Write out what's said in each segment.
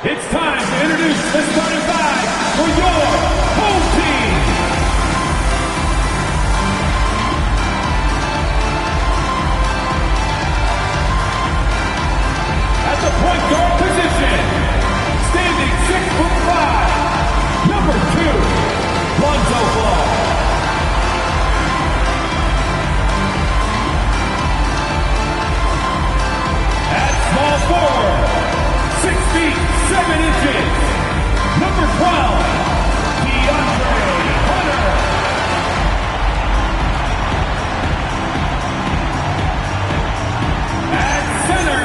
It's time to introduce the starting five for your home team. At the point guard position, standing 6'5", number 2, Lonzo Ball. At small forward, 6 feet 7 inches, number 12, Hunter. At center,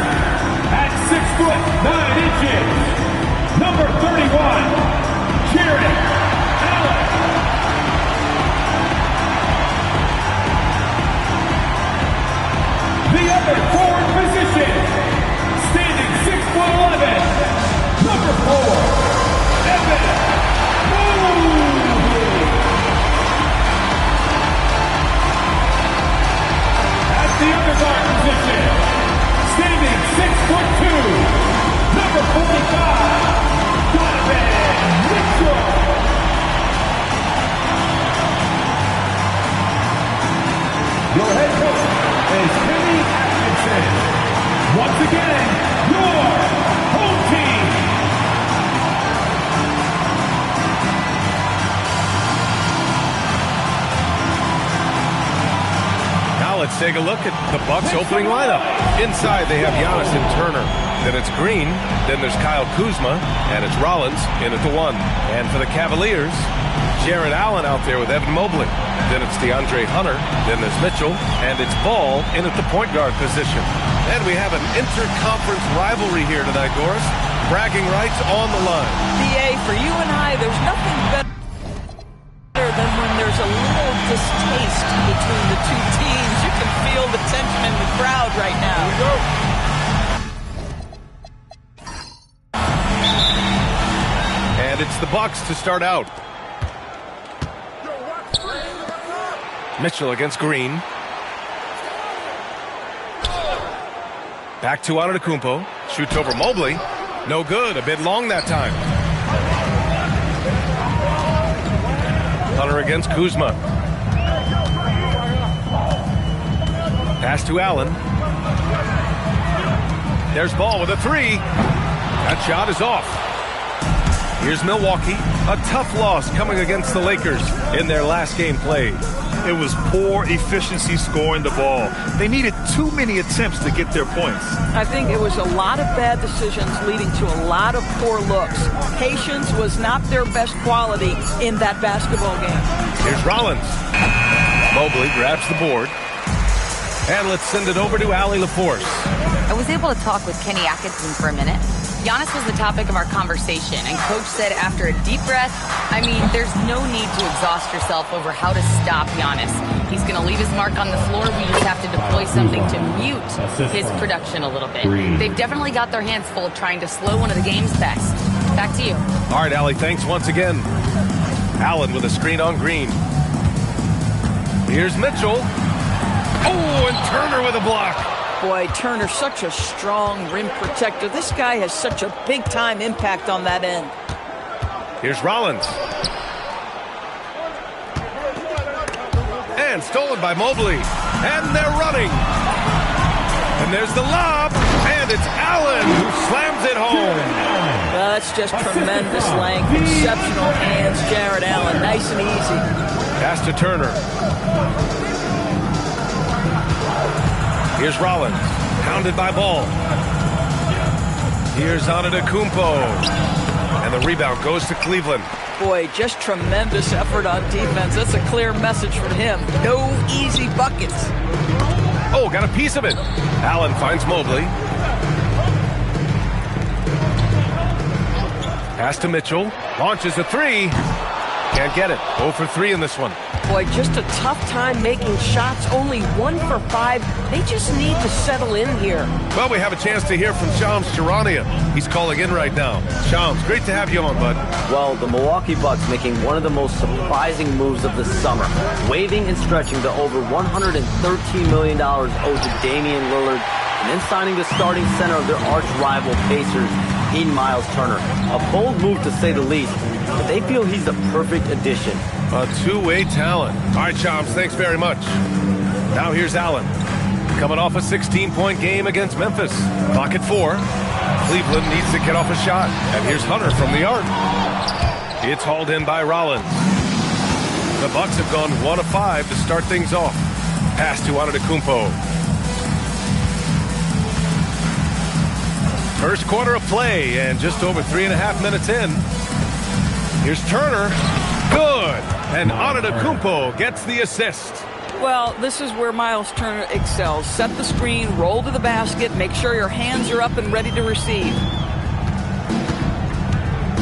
at 6'9", number 31, Jared Allen. The other forward position, standing 6'11", number 4, Evan Mobley. At the underguard position, standing 6'2", number 45, Donovan Mitchell. Your head coach is Kenny Atkinson. Once again, your home team. Now let's take a look at the Bucks' opening lineup. Inside they have Giannis and Turner. Then it's Green. Then there's Kyle Kuzma. And it's Rollins in at the 1. And for the Cavaliers, Jared Allen out there with Evan Mobley. Then it's DeAndre Hunter. Then there's Mitchell. And it's Ball in at the point guard position. And we have an interconference rivalry here tonight, Doris. Bragging rights on the line. DA, for you and I, there's nothing better than when there's a little distaste between the two teams. You can feel the tension in the crowd right now. Here we go. And it's the Bucks to start out. Mitchell against Green. Back to Antetokounmpo. Shoots over Mobley. No good. A bit long that time. Hunter against Kuzma. Pass to Allen. There's Ball with a 3. That shot is off. Here's Milwaukee. A tough loss coming against the Lakers in their last game played. It was poor efficiency scoring the ball. They needed too many attempts to get their points. I think it was a lot of bad decisions leading to a lot of poor looks. Patience was not their best quality in that basketball game. Here's Rollins. Mobley grabs the board. And let's send it over to Allie LaForce. I was able to talk with Kenny Atkinson for a minute. Giannis was the topic of our conversation, and Coach said after a deep breath, there's no need to exhaust yourself over how to stop Giannis. He's going to leave his mark on the floor. We just have to deploy something to mute his production a little bit. They've definitely got their hands full trying to slow one of the game's best. Back to you. All right, Allie, thanks once again. Allen with a screen on Green. Here's Mitchell. Oh, and Turner with a block. Boy, Turner's such a strong rim protector. This guy has such a big-time impact on that end. Here's Rollins. And stolen by Mobley. And they're running. And there's the lob. And it's Allen who slams it home. Well, that's just tremendous length. Exceptional hands, Jared Allen. Nice and easy. Pass to Turner. Here's Rollins, pounded by Ball. Here's Antetokounmpo. And the rebound goes to Cleveland. Boy, just tremendous effort on defense. That's a clear message from him. No easy buckets. Oh, got a piece of it. Allen finds Mobley. Pass to Mitchell. Launches a 3. Can't get it. 0 for 3 in this one. Boy, just a tough time making shots. Only 1 for 5. They just need to settle in here. Well, we have a chance to hear from Shams Charania. He's calling in right now. Shams, great to have you on, bud. Well, the Milwaukee Bucks making one of the most surprising moves of the summer, waiving and stretching the over $113 million owed to Damian Lillard, and then signing the starting center of their arch rival Pacers, in Miles Turner. A bold move to say the least, but they feel he's the perfect addition. A two-way talent. All right, Chomps, thanks very much. Now here's Allen. Coming off a 16-point game against Memphis. Clock at 4. Cleveland needs to get off a shot. And here's Hunter from the arc. It's hauled in by Rollins. The Bucks have gone 1 of 5 to start things off. Pass to Antetokounmpo. First quarter of play, and just over 3.5 minutes in. Here's Turner. Good. And Antetokounmpo gets the assist. Well, this is where Miles Turner excels. Set the screen, roll to the basket, make sure your hands are up and ready to receive.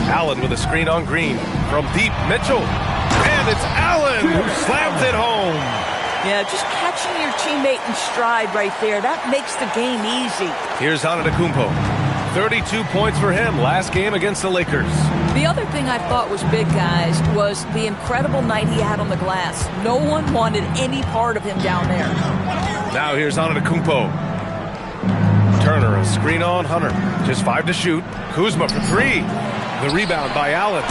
Allen with a screen on Green. From deep, Mitchell. And it's Allen who slams it home. Yeah, just catching your teammate in stride right there. That makes the game easy. Here's Antetokounmpo. 32 points for him last game against the Lakers. The other thing I thought was big, guys, was the incredible night he had on the glass. No one wanted any part of him down there. Now here's Antetokounmpo. Turner, a screen on Hunter. Just 5 to shoot. Kuzma for 3. The rebound by Allen.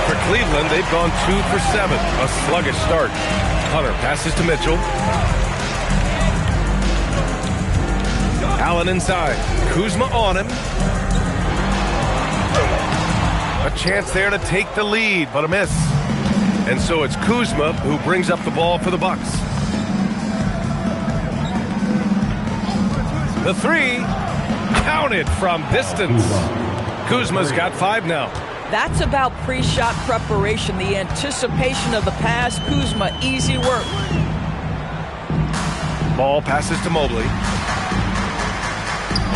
For Cleveland, they've gone 2 for 7. A sluggish start. Hunter passes to Mitchell. Allen inside. Kuzma on him. A chance there to take the lead, but a miss. And so it's Kuzma who brings up the ball for the Bucks. The 3, counted from distance. Kuzma's got 5 now. That's about pre-shot preparation, the anticipation of the pass. Kuzma, easy work. Ball passes to Mobley.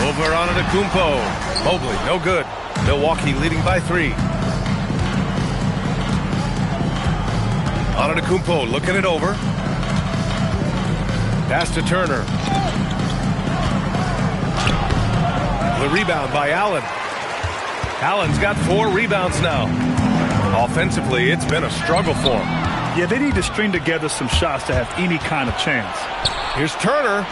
Over on Antetokounmpo. Mobley, no good. Milwaukee leading by 3. Antetokounmpo looking it over. Pass to Turner. The rebound by Allen. Allen's got 4 rebounds now. Offensively, it's been a struggle for him. Yeah, they need to string together some shots to have any kind of chance. Here's Turner.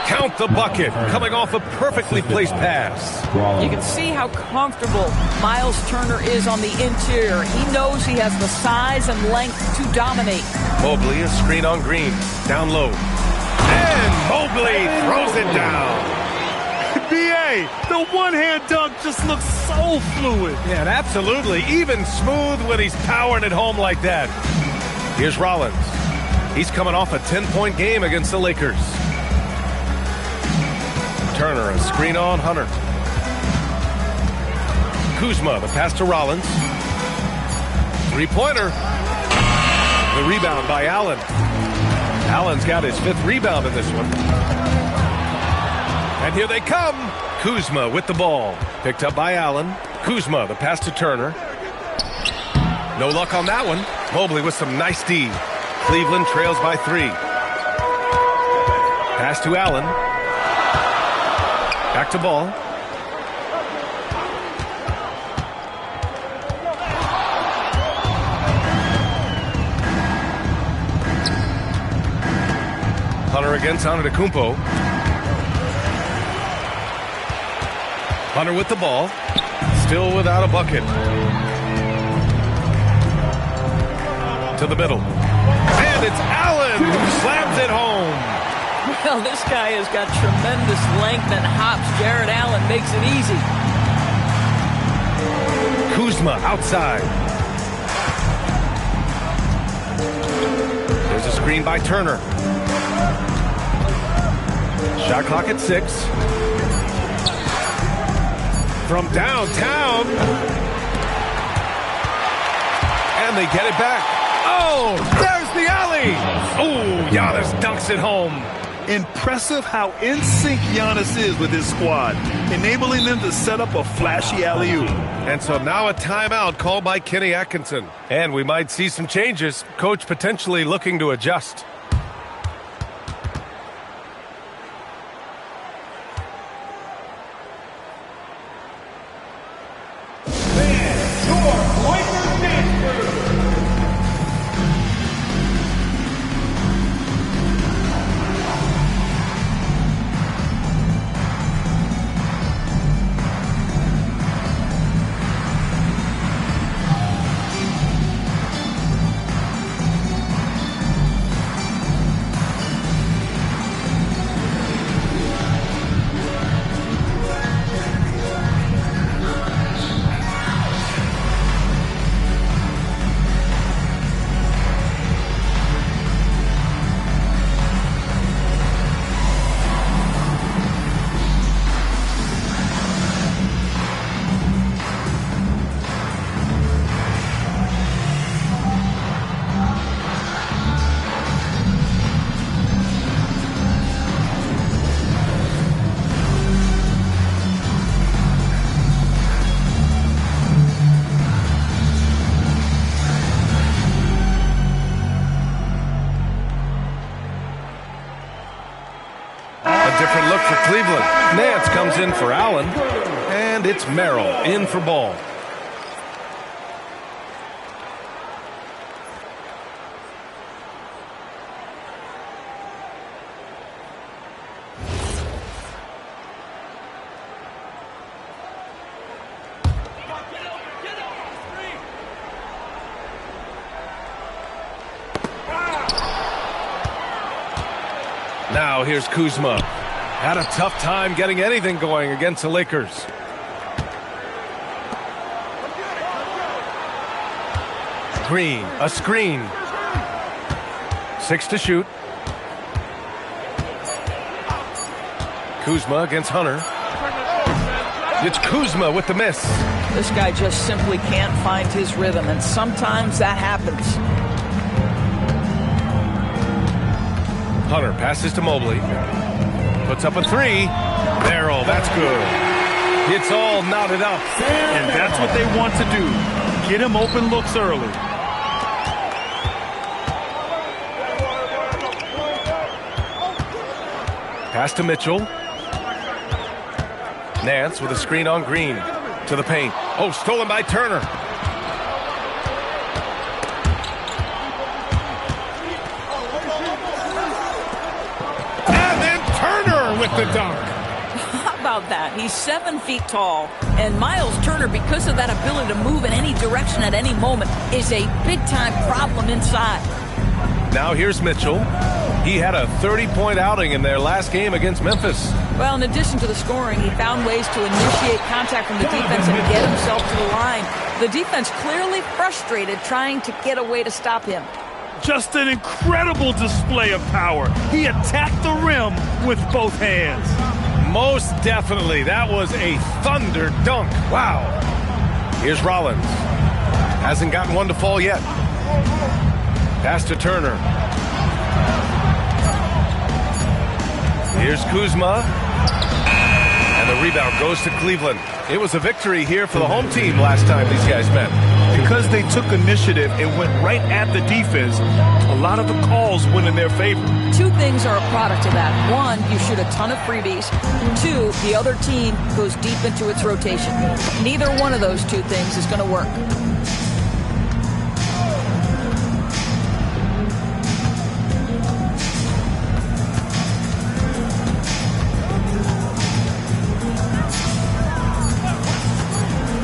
Count the bucket. Coming off a perfectly placed pass. You can see how comfortable Miles Turner is on the interior. He knows he has the size and length to dominate. Mobley, a screen on Green. Down low. And Mobley throws it down. B.A., the one-hand dunk just looks so fluid. Yeah, absolutely. Even smooth when he's powering it home like that. Here's Rollins. He's coming off a 10-point game against the Lakers. Turner, a screen on Hunter. Kuzma, the pass to Rollins. 3-pointer. The rebound by Allen. Allen's got his 5th rebound in this one. And here they come. Kuzma with the ball. Picked up by Allen. Kuzma, the pass to Turner. No luck on that one. Mobley with some nice D. Cleveland trails by 3. Pass to Allen. Back to ball. Hunter against Antetokounmpo. Hunter with the ball. Still without a bucket. To the middle. And it's Allen who slams it home. Well, this guy has got tremendous length and hops. Jared Allen makes it easy. Kuzma outside. There's a screen by Turner. Shot clock at 6. From downtown. And they get it back. Oh, there's the alley. Oh, Giannis dunks it home. Impressive how in sync Giannis is with his squad, enabling them to set up a flashy alley-oop. And so now a timeout called by Kenny Atkinson. And we might see some changes. Coach potentially looking to adjust. Nance comes in for Allen, and it's Merrill in for Ball. Now here's Kuzma. Had a tough time getting anything going against the Lakers. Green, a screen. 6 to shoot. Kuzma against Hunter. It's Kuzma with the miss. This guy just simply can't find his rhythm, and sometimes that happens. Hunter passes to Mobley. Puts up a 3. Merrill, that's good. It's all knotted up. And that's what they want to do. Get him open looks early. Pass to Mitchell. Nance with a screen on Green. To the paint. Oh, stolen by Turner. And then Turner with the dunk. How about that? He's 7 feet tall, and Miles Turner, because of that ability to move in any direction at any moment, is a big-time problem inside. Now here's Mitchell. He had a 30-point outing in their last game against Memphis. Well, in addition to the scoring, he found ways to initiate contact from the defense and get himself to the line. The defense clearly frustrated trying to get a way to stop him. Just an incredible display of power. He attacked the rim with both hands. Most definitely. That was a thunder dunk. Wow. Here's Rollins. Hasn't gotten one to fall yet. Pass to Turner. Here's Kuzma. And the rebound goes to Cleveland. It was a victory here for the home team last time these guys met. Because they took initiative and went right at the defense, a lot of the calls went in their favor. 2 things are a product of that. 1, you shoot a ton of freebies. 2, the other team goes deep into its rotation. Neither one of those 2 things is going to work.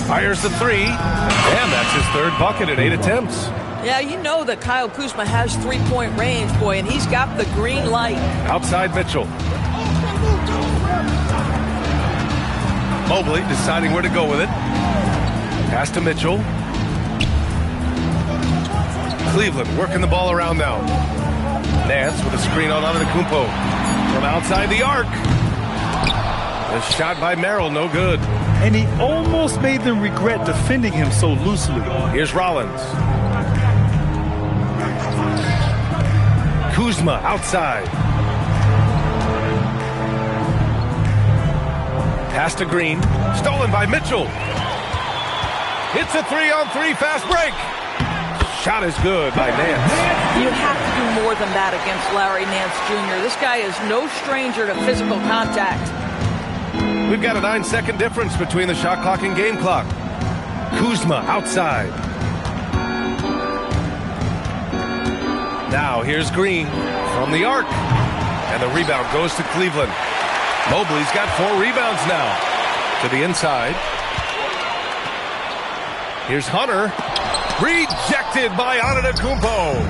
Fires the 3, and that's his 3rd bucket in 8 attempts. Yeah, you know that Kyle Kuzma has 3-point range, boy, and he's got the green light. Outside Mitchell. Mobley deciding where to go with it. Pass to Mitchell. Cleveland working the ball around now. Nance with a screen on Antetokounmpo. From outside the arc. The shot by Merrill, no good. And he almost made them regret defending him so loosely. Here's Rollins. Kuzma outside. Pass to Green. Stolen by Mitchell. Hits a 3-on-3 fast break. Shot is good by Nance. You have to do more than that against Larry Nance Jr. This guy is no stranger to physical contact. We've got a 9-second difference between the shot clock and game clock. Kuzma outside. Now here's Green from the arc. And the rebound goes to Cleveland. Mobley's got 4 rebounds now. To the inside. Here's Hunter. Rejected by Antetokounmpo.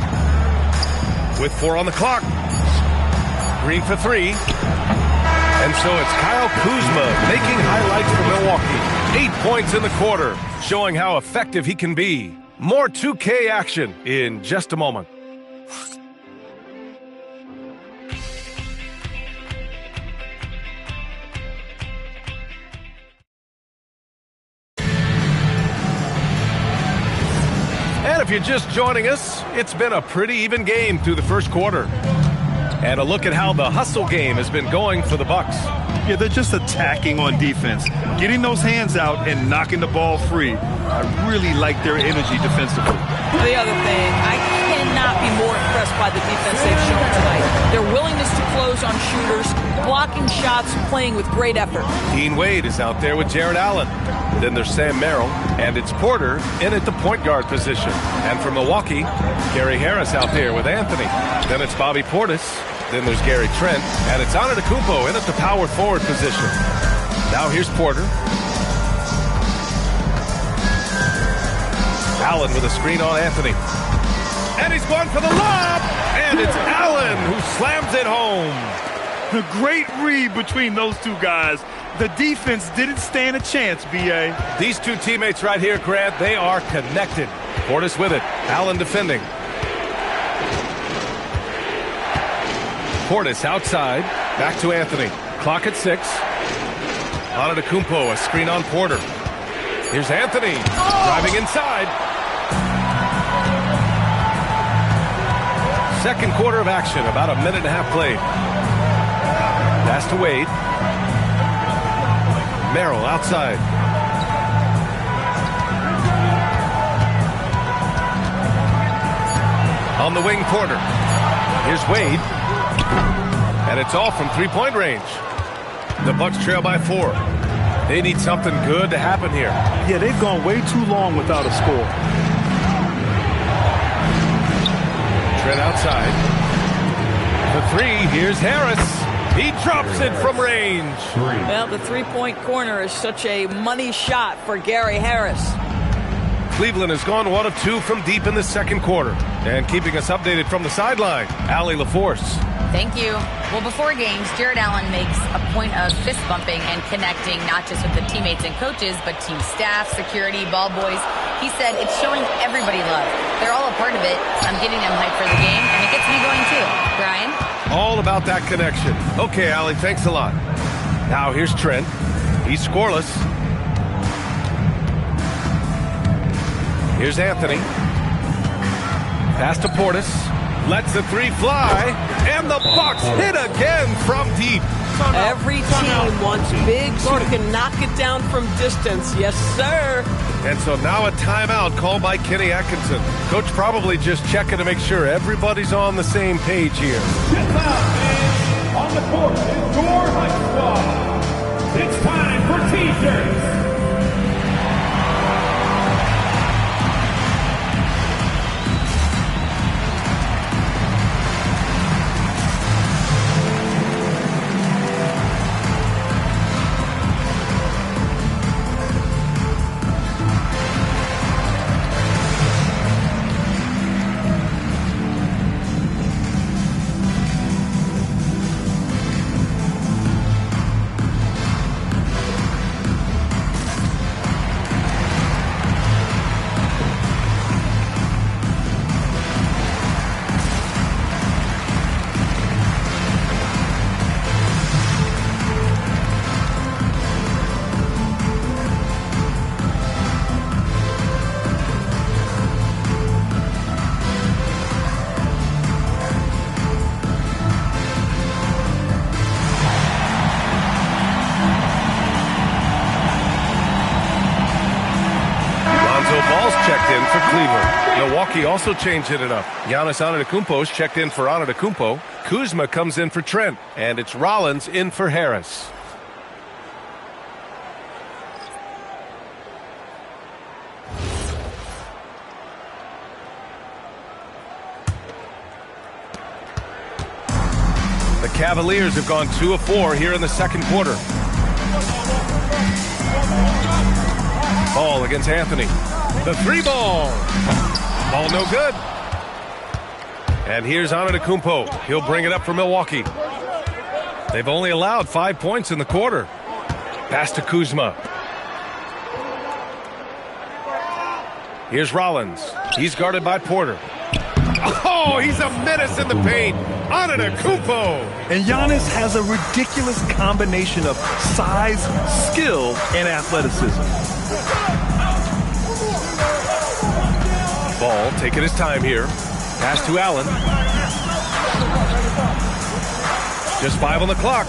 With 4 on the clock. Green for 3. And so it's Kyle Kuzma making highlights for Milwaukee. 8 points in the quarter, showing how effective he can be. More 2K action in just a moment. And if you're just joining us, it's been a pretty even game through the first quarter. And a look at how the hustle game has been going for the Bucks. Yeah, they're just attacking on defense, getting those hands out and knocking the ball free. I really like their energy defensively. The other thing, I cannot be more impressed by the defense they've shown tonight. Their willingness to close on shooters, blocking shots, playing with great effort. Dean Wade is out there with Jared Allen. Then there's Sam Merrill, and it's Porter in at the point guard position. And from Milwaukee, Gary Harris out there with Anthony. Then it's Bobby Portis. Then there's Gary Trent, and it's Antetokounmpo in at the power forward position. Now here's Porter. Allen with a screen on Anthony. And he's going for the lob, and it's Allen who slams it home. The great read between those two guys. The defense didn't stand a chance, B.A. These two teammates right here, Grant, they are connected. Portis with it. Allen defending. Portis outside. Back to Anthony. Clock at 6. Antetokounmpo, a screen on Porter. Here's Anthony. Driving inside. Second quarter of action. About a minute and a half played. Pass to Wade. Merrill outside. On the wing, Porter. Here's Wade. And it's all from three-point range. The Bucks trail by 4. They need something good to happen here. Yeah, they've gone way too long without a score. Trent outside. For 3, here's Harris. He drops it from range. Well, the three-point corner is such a money shot for Gary Harris. Cleveland has gone 1 of 2 from deep in the second quarter. And keeping us updated from the sideline, Allie LaForce. Thank you. Well, before games, Jared Allen makes a point of fist bumping and connecting not just with the teammates and coaches, but team staff, security, ball boys. He said it's showing everybody love. They're all a part of it. I'm getting them hyped for the game, and it gets me going too. Brian? All about that connection. Okay, Allie, thanks a lot. Now here's Trent. He's scoreless. Here's Anthony. Pass to Portis. Lets the 3 fly. And the Bucks hit again from deep. Every team wants bigs who can knock it down from distance. Yes, sir. And so now a timeout called by Kenny Atkinson. Coach probably just checking to make sure everybody's on the same page here. Get out, man. On the court is your high squad. It's time for T-shirts. Checked in for Cleveland. Milwaukee also changing it up. Giannis Antetokounmpo's checked in for Antetokounmpo. Kuzma comes in for Trent. And it's Rollins in for Harris. The Cavaliers have gone 2 of 4 here in the second quarter. Ball against Anthony. The 3 ball. Ball no good. And here's Antetokounmpo. He'll bring it up for Milwaukee. They've only allowed 5 points in the quarter. Pass to Kuzma. Here's Rollins. He's guarded by Porter. Oh, he's a menace in the paint. Antetokounmpo. And Giannis has a ridiculous combination of size, skill, and athleticism. Ball taking his time here. Pass to Allen. Just 5 on the clock.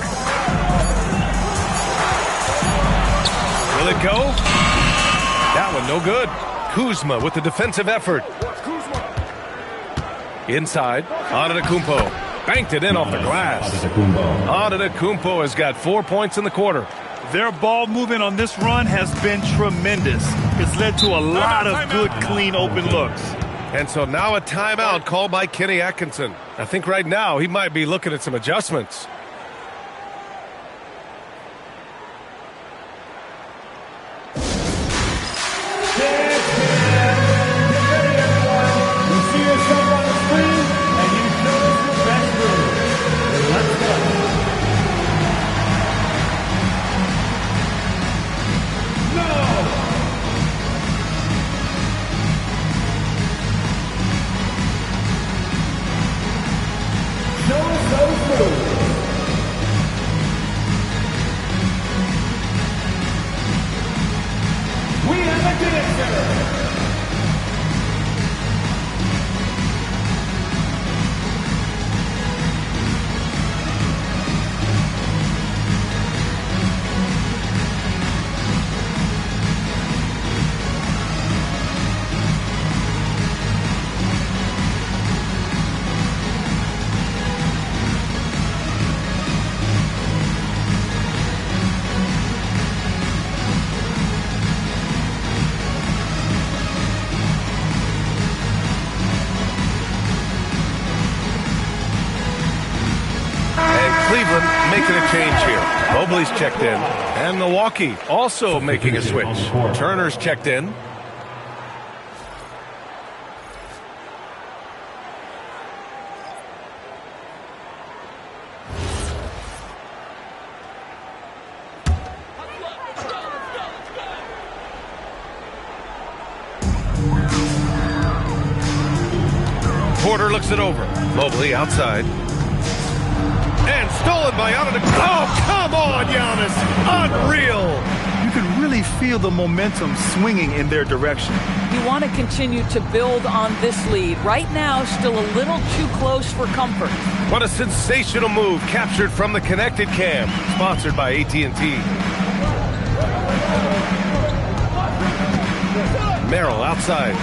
Will it go? That one no good. Kuzma with the defensive effort. Inside, Antetokounmpo. Banked it in off the glass. Antetokounmpo has got 4 points in the quarter. Their ball movement on this run has been tremendous. It's led to a lot of good, clean, open looks. And so now a timeout called by Kenny Atkinson. I think right now he might be looking at some adjustments. Making a change here. Mobley's checked in. And Milwaukee also making a switch. Turner's checked in. Porter looks it over. Mobley outside. And stolen by Antetokounmpo. Oh, come on, Giannis. Unreal. You can really feel the momentum swinging in their direction. You want to continue to build on this lead. Right now, still a little too close for comfort. What a sensational move captured from the Connected Cam. Sponsored by AT&T. Merrill outside.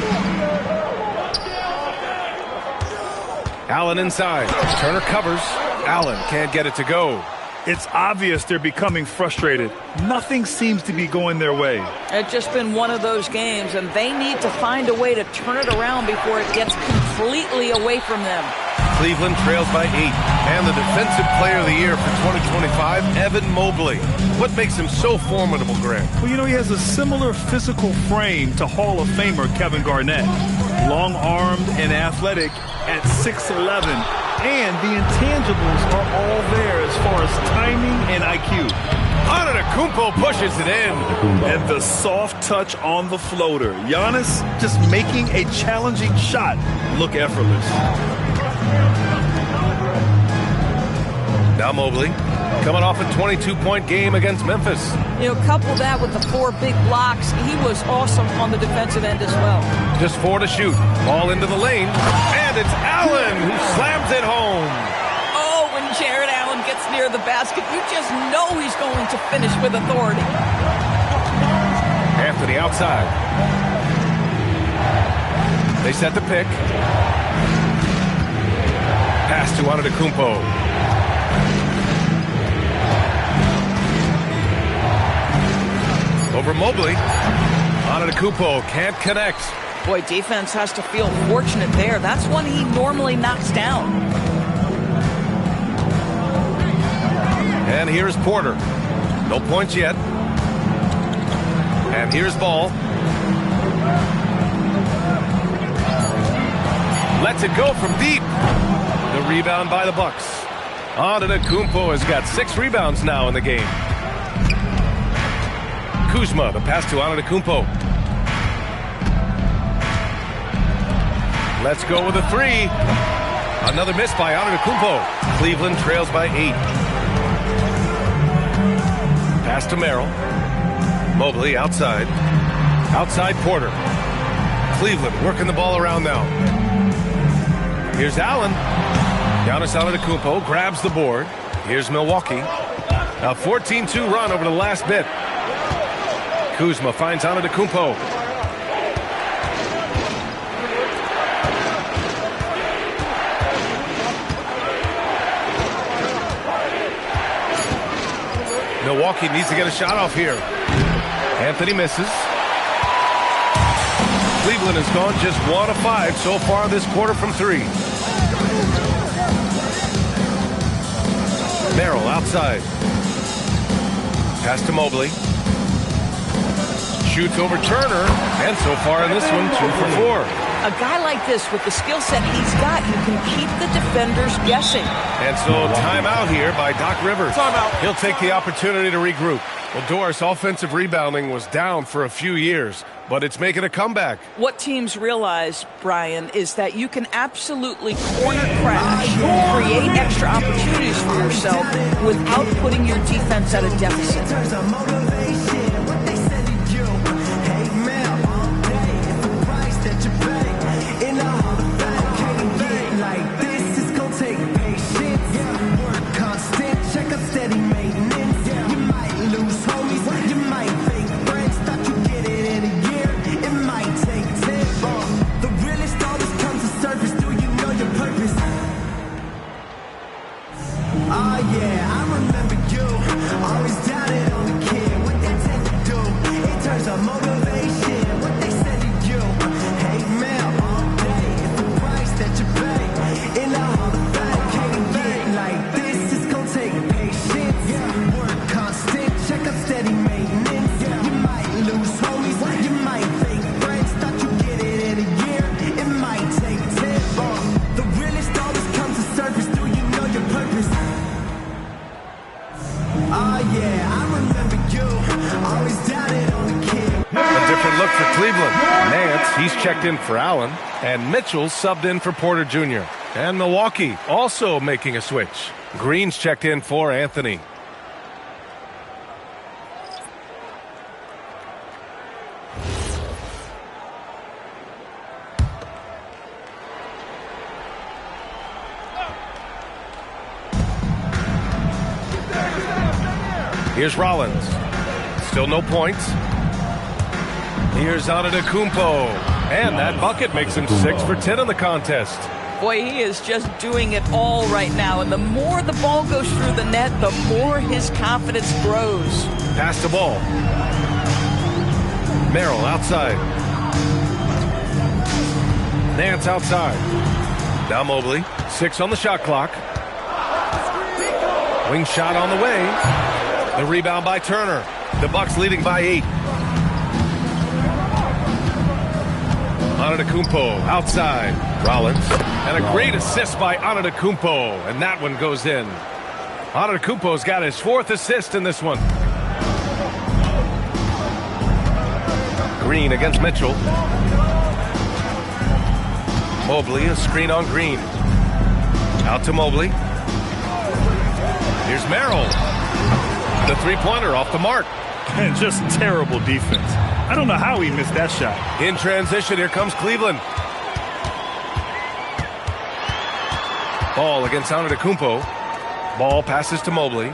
Allen inside. Turner covers. Allen can't get it to go. It's obvious they're becoming frustrated. Nothing seems to be going their way. It's just been one of those games, and they need to find a way to turn it around before it gets completely away from them. Cleveland trails by 8. And the Defensive Player of the Year for 2025, Evan Mobley. What makes him so formidable, Grant? Well, you know, he has a similar physical frame to Hall of Famer Kevin Garnett. Long-armed and athletic at 6'11". And the intangibles are all there as far as timing and IQ. Antetokounmpo pushes it in. And the soft touch on the floater. Giannis just making a challenging shot look effortless. Now Mobley coming off a 22-point game against Memphis. You know, couple that with the 4 big blocks. He was awesome on the defensive end as well. Just 4 to shoot. Ball into the lane. And it's Allen who slams it home. Oh, when Jared Allen gets near the basket, you just know he's going to finish with authority. Anthony outside. They set the pick. Pass to Antetokounmpo. Over Mobley. Antetokounmpo can't connect. Boy, defense has to feel fortunate there. That's one he normally knocks down. And here's Porter. No points yet. And here's Ball. Lets it go from deep. The rebound by the Bucks. Antetokounmpo has got 6 rebounds now in the game. Kuzma, the pass to Antetokounmpo. Let's go with a 3. Another miss by Antetokounmpo. Cleveland trails by 8. Pass to Merrill. Mobley outside. Outside Porter. Cleveland working the ball around now. Here's Allen. Giannis Antetokounmpo grabs the board. Here's Milwaukee. A 14-2 run over the last bit. Kuzma finds Antetokounmpo. Milwaukee needs to get a shot off here. Anthony misses. Cleveland has gone just 1 of 5 so far this quarter from 3. Merrill outside. Pass to Mobley. Shoots over Turner. And so far in this one, 2 for 4. A guy like this, with the skill set he's got, you can keep the defenders guessing. And so timeout here by Doc Rivers. Timeout. He'll take the opportunity to regroup. Well, Doris, offensive rebounding was down for a few years, but it's making a comeback. What teams realize, Brian, is that you can absolutely corner crash, create extra opportunities for yourself without putting your defense at a deficit. Checked in for Allen, and Mitchell subbed in for Porter Jr. And Milwaukee also making a switch. Green's checked in for Anthony. Here's Rollins. Still no points. Here's Antetokounmpo. And that bucket makes him 6 for 10 in the contest. Boy, he is just doing it all right now. And the more the ball goes through the net, the more his confidence grows. Pass the ball. Merrill outside. Nance outside. Now Mobley. 6 on the shot clock. Wing shot on the way. The rebound by Turner. The Bucks leading by 8. Antetokounmpo outside. Rollins. And a great assist by Antetokounmpo. And that one goes in. Antetokounmpo's got his 4th assist in this one. Green against Mitchell. Mobley, a screen on Green. Out to Mobley. Here's Merrill. The three-pointer off the mark. And just terrible defense. I don't know how he missed that shot. In transition, here comes Cleveland. Ball against Antetokounmpo. Ball passes to Mobley.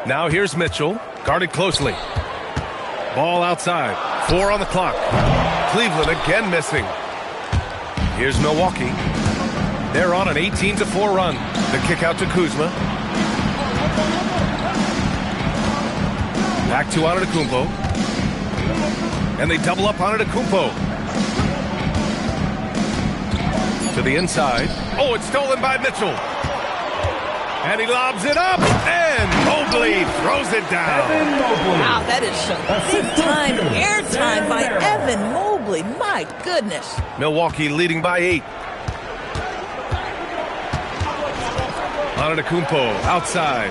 Now here's Mitchell, guarded closely. Ball outside. 4 on the clock. Cleveland again missing. Here's Milwaukee. They're on an 18-4 run. The kick out to Kuzma. Back to Antetokounmpo. And they double up Antetokounmpo. To the inside. Oh, it's stolen by Mitchell. And he lobs it up. And Mobley throws it down. Wow, that is some big-time airtime by Evan Mobley. My goodness. Milwaukee leading by 8. Antetokounmpo outside.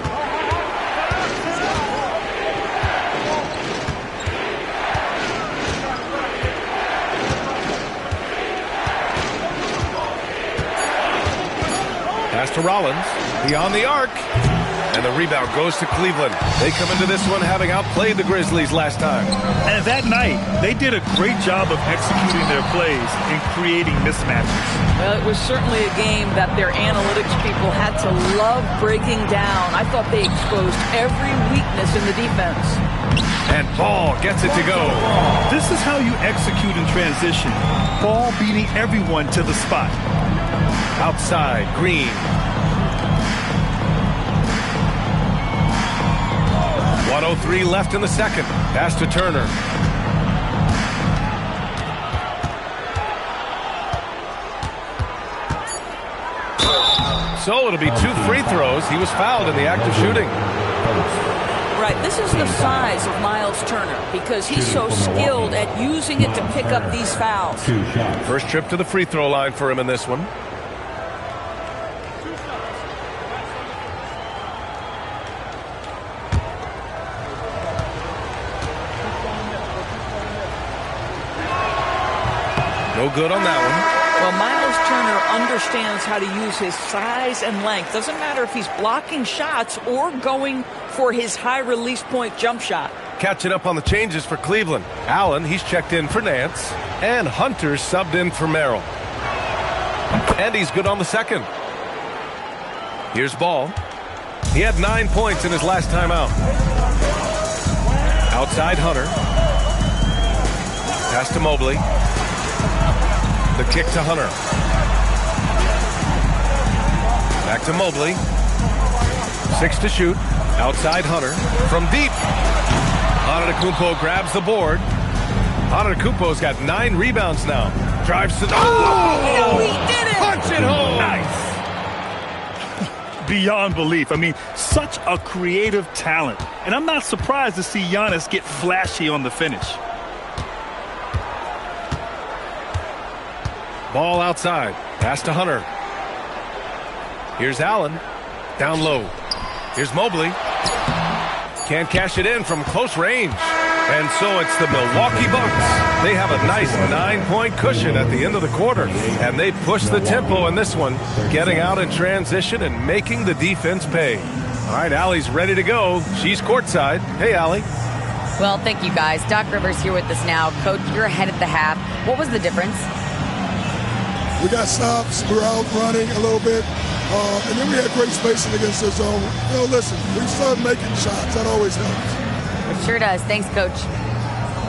Pass to Rollins. Beyond the arc. And the The rebound goes to Cleveland. They come into this one having outplayed the Grizzlies last time. And that night, they did a great job of executing their plays and creating mismatches. Well, it was certainly a game that their analytics people had to love breaking down. I thought they exposed every weakness in the defense. And Ball gets it to go. This is how you execute in transition. Ball beating everyone to the spot. Outside, Green. .103 left in the second. Pass to Turner. So it'll be 2 free throws. He was fouled in the act of shooting. Right, this is the size of Miles Turner because he's so skilled at using it to pick up these fouls. First trip to the free throw line for him in this one. No good on that one. Well, Miles Turner understands how to use his size and length. Doesn't matter if he's blocking shots or going for his high release point jump shot. Catching up on the changes for Cleveland. Allen, he's checked in for Nance. And Hunter subbed in for Merrill. And he's good on the second. Here's Ball. He had 9 points in his last time out. Outside Hunter. Pass to Mobley. The kick to Hunter. Back to Mobley. 6 to shoot. Outside Hunter. From deep. Antetokounmpo grabs the board. Antetokounmpo's got 9 rebounds now. Drives to the... Oh, he did it! Punch it home! Nice. Beyond belief. I mean, such a creative talent. And I'm not surprised to see Giannis get flashy on the finish. Ball outside. Pass to Hunter. Here's Allen. Down low. Here's Mobley. Can't cash it in from close range. And so it's the Milwaukee Bucks. They have a nice 9-point cushion at the end of the quarter. And they push the tempo in this one, getting out in transition and making the defense pay. All right, Allie's ready to go. She's courtside. Hey, Allie. Well, thank you, guys. Doc Rivers here with us now. Coach, you're ahead at the half. What was the difference? We got stops. We were out running a little bit. And then we had great spacing against the zone. You know, listen, we started making shots. That always helps. It sure does. Thanks, Coach.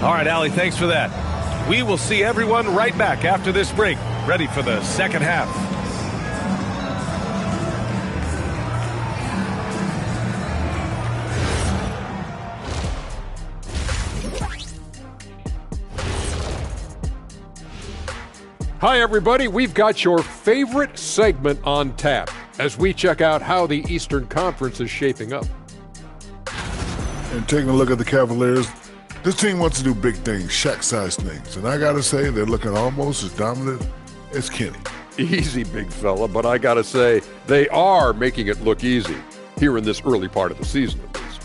All right, Allie, thanks for that. We will see everyone right back after this break, ready for the second half. Hi, everybody. We've got your favorite segment on tap as we check out how the Eastern Conference is shaping up. And taking a look at the Cavaliers, this team wants to do big things, Shaq-sized things. And I got to say, they're looking almost as dominant as Kenny. Easy, big fella, but I got to say, they are making it look easy here in this early part of the season, at least.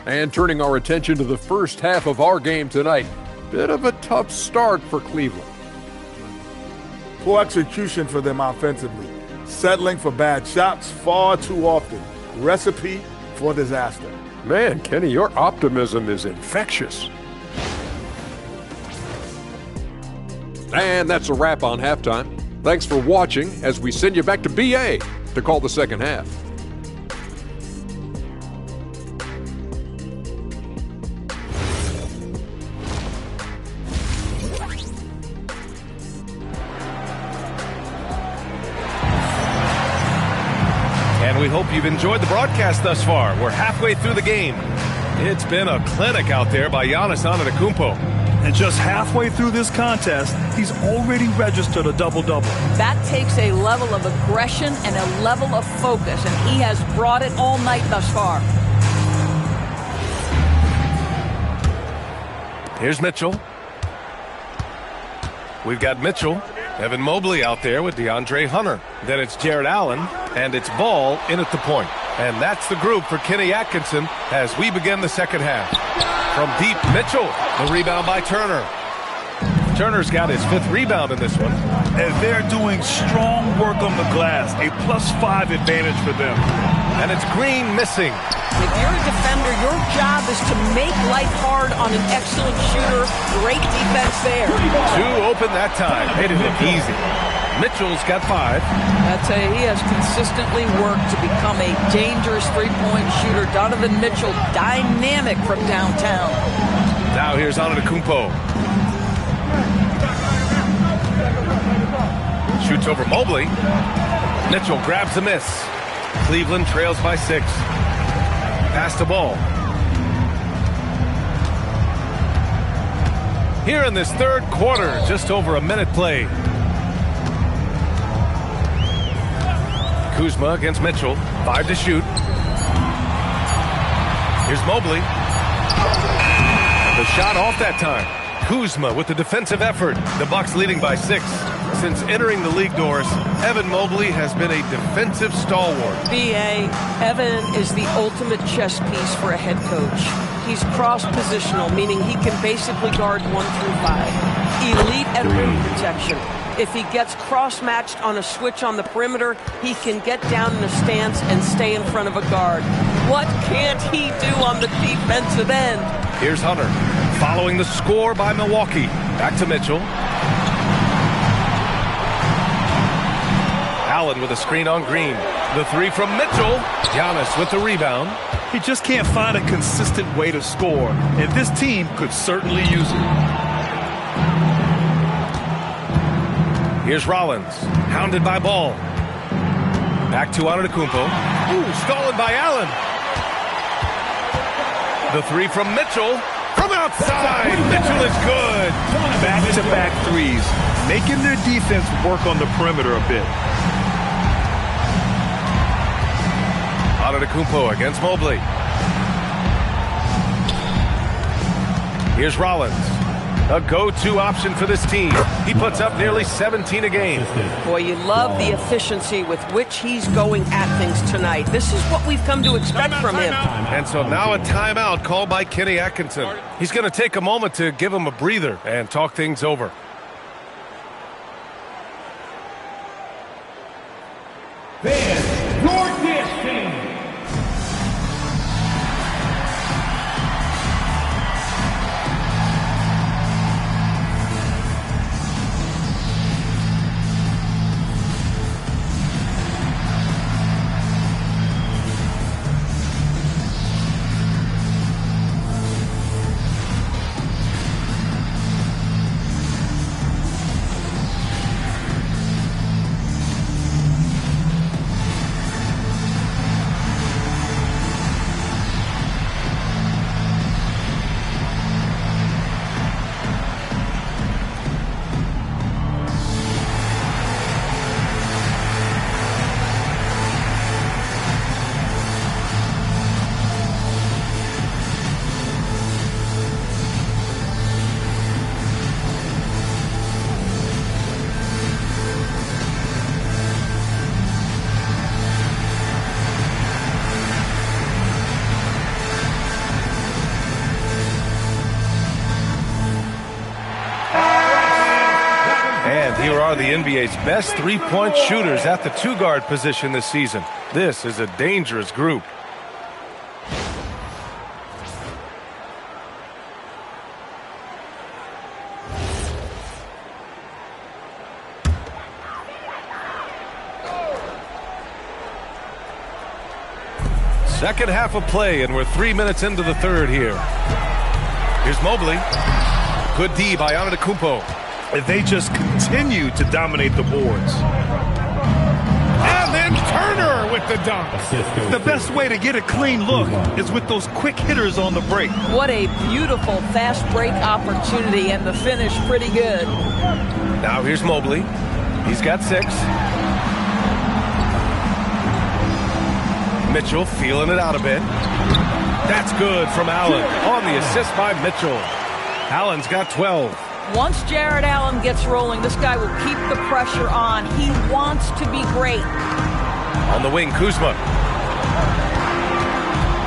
And turning our attention to the first half of our game tonight, bit of a tough start for Cleveland. Poor execution for them offensively. Settling for bad shots far too often. Recipe for disaster. Man, Kenny, your optimism is infectious. And that's a wrap on halftime. Thanks for watching as we send you back to BA to call the second half. And we hope you've enjoyed the broadcast thus far. We're halfway through the game. It's been a clinic out there by Giannis Antetokounmpo. And just halfway through this contest, he's already registered a double-double. That takes a level of aggression and a level of focus, and he has brought it all night thus far. Here's Mitchell. We've got Mitchell, Evan Mobley out there with DeAndre Hunter. Then it's Jared Allen, and it's Ball in at the point. And that's the group for Kenny Atkinson as we begin the second half. From deep, Mitchell, the rebound by Turner. Turner's got his 5th rebound in this one. And they're doing strong work on the glass, a +5 advantage for them. And it's Green missing. If you're a defender, your job is to make life hard on an excellent shooter. Great defense there. 2 open that time. Made it look easy. Mitchell's got 5. I tell you, he has consistently worked to become a dangerous three-point shooter. Donovan Mitchell, dynamic from downtown. Now here's Antetokounmpo. Shoots over Mobley. Mitchell grabs the miss. Cleveland trails by 6. Pass the ball. Here in this third quarter, just over a minute played. Kuzma against Mitchell. 5 to shoot. Here's Mobley. The shot off that time. Kuzma with the defensive effort. The Bucks leading by 6. Since entering the league doors, Evan Mobley has been a defensive stalwart. B.A., Evan is the ultimate chess piece for a head coach. He's cross-positional, meaning he can basically guard 1 through 5. Elite at rim protection. If he gets cross-matched on a switch on the perimeter, he can get down in a stance and stay in front of a guard. What can't he do on the defensive end? Here's Hunter, following the score by Milwaukee. Back to Mitchell. Allen with a screen on Green. The 3 from Mitchell. Giannis with the rebound. He just can't find a consistent way to score, and this team could certainly use it. Here's Rollins, hounded by Ball. Back to Antetokounmpo. Ooh, stolen by Allen. The 3 from Mitchell. From outside, Mitchell is good. Back-to-back threes, making their defense work on the perimeter a bit. Antetokounmpo against Mobley. Here's Rollins. A go-to option for this team. He puts up nearly 17 a game. Boy, you love the efficiency with which he's going at things tonight. This is what we've come to expect from him. And so now a timeout called by Kenny Atkinson. He's going to take a moment to give him a breather and talk things over. Then, your destiny. Here are the NBA's best three-point shooters at the 2-guard position this season. This is a dangerous group. Second half of play, and we're 3 minutes into the third here. Here's Mobley. Good D by Antetokounmpo. They just continue to dominate the boards. And then Turner with the dunk. The best way to get a clean look is with those quick hitters on the break. What a beautiful fast break opportunity, and the finish pretty good. Now here's Mobley. He's got 6. Mitchell feeling it out a bit. That's good from Allen on the assist by Mitchell. Allen's got 12. Once Jared Allen gets rolling, this guy will keep the pressure on. He wants to be great. On the wing, Kuzma.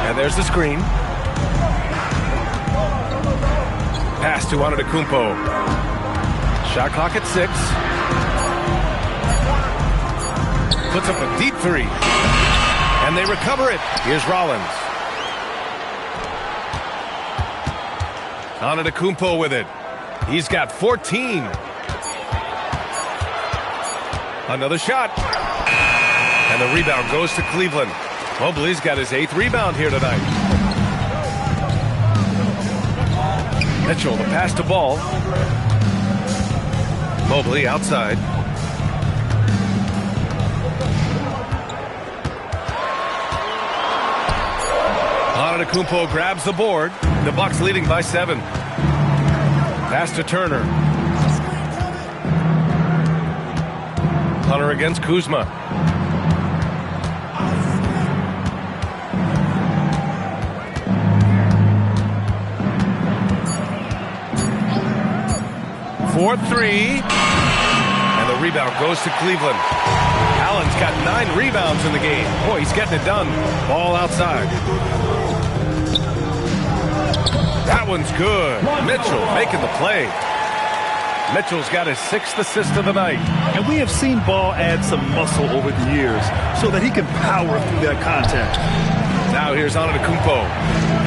And there's the screen. Pass to Antetokounmpo. Shot clock at 6. Puts up a deep 3. And they recover it. Here's Rollins. Antetokounmpo with it. He's got 14. Another shot. And the rebound goes to Cleveland. Mobley's got his 8th rebound here tonight. Mitchell, the pass to Ball. Mobley outside. Antetokounmpo grabs the board. The Bucks leading by 7. Pass to Turner. Hunter against Kuzma. For 3. And the rebound goes to Cleveland. Allen's got 9 rebounds in the game. Boy, he's getting it done. Ball outside. That one's good. Mitchell making the play. Mitchell's got his 6th assist of the night. And we have seen Ball add some muscle over the years so that he can power through that contact. Now here's Antetokounmpo.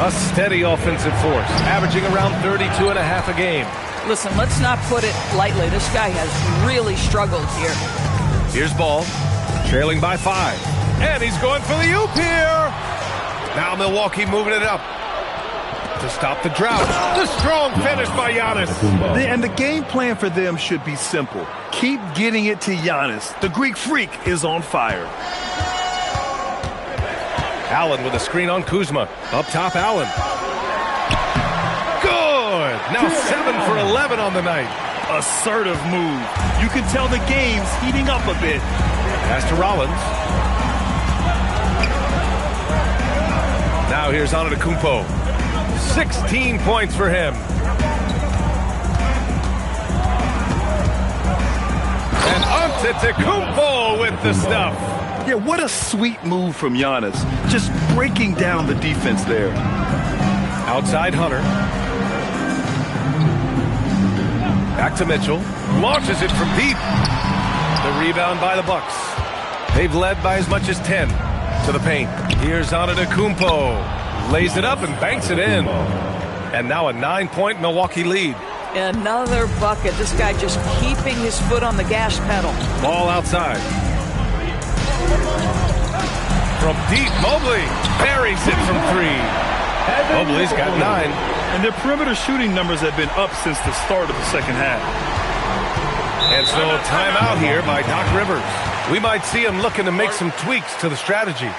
A steady offensive force, averaging around 32.5 a game. Listen, let's not put it lightly. This guy has really struggled here. Here's Ball, trailing by 5. And he's going for the oop here. Now Milwaukee moving it up to stop the drought. The strong finish by Giannis. And the game plan for them should be simple. Keep getting it to Giannis. The Greek freak is on fire. Allen with a screen on Kuzma. Up top, Allen. Good. Now 7 for 11 on the night. Assertive move. You can tell the game's heating up a bit. Pass to Rollins. Now here's Antetokounmpo. 16 points for him. And Antetokounmpo with the stuff. Yeah, what a sweet move from Giannis. Just breaking down the defense there. Outside Hunter. Back to Mitchell. Launches it from deep. The rebound by the Bucks. They've led by as much as 10 to the paint. Here's Antetokounmpo. Lays it up and banks it in. And now a 9-point Milwaukee lead. Another bucket. This guy just keeping his foot on the gas pedal. Ball outside. From deep, Mobley buries it from 3. Mobley's got 9. And their perimeter shooting numbers have been up since the start of the second half. And so timeout here by Doc Rivers. We might see him looking to make some tweaks to the strategy.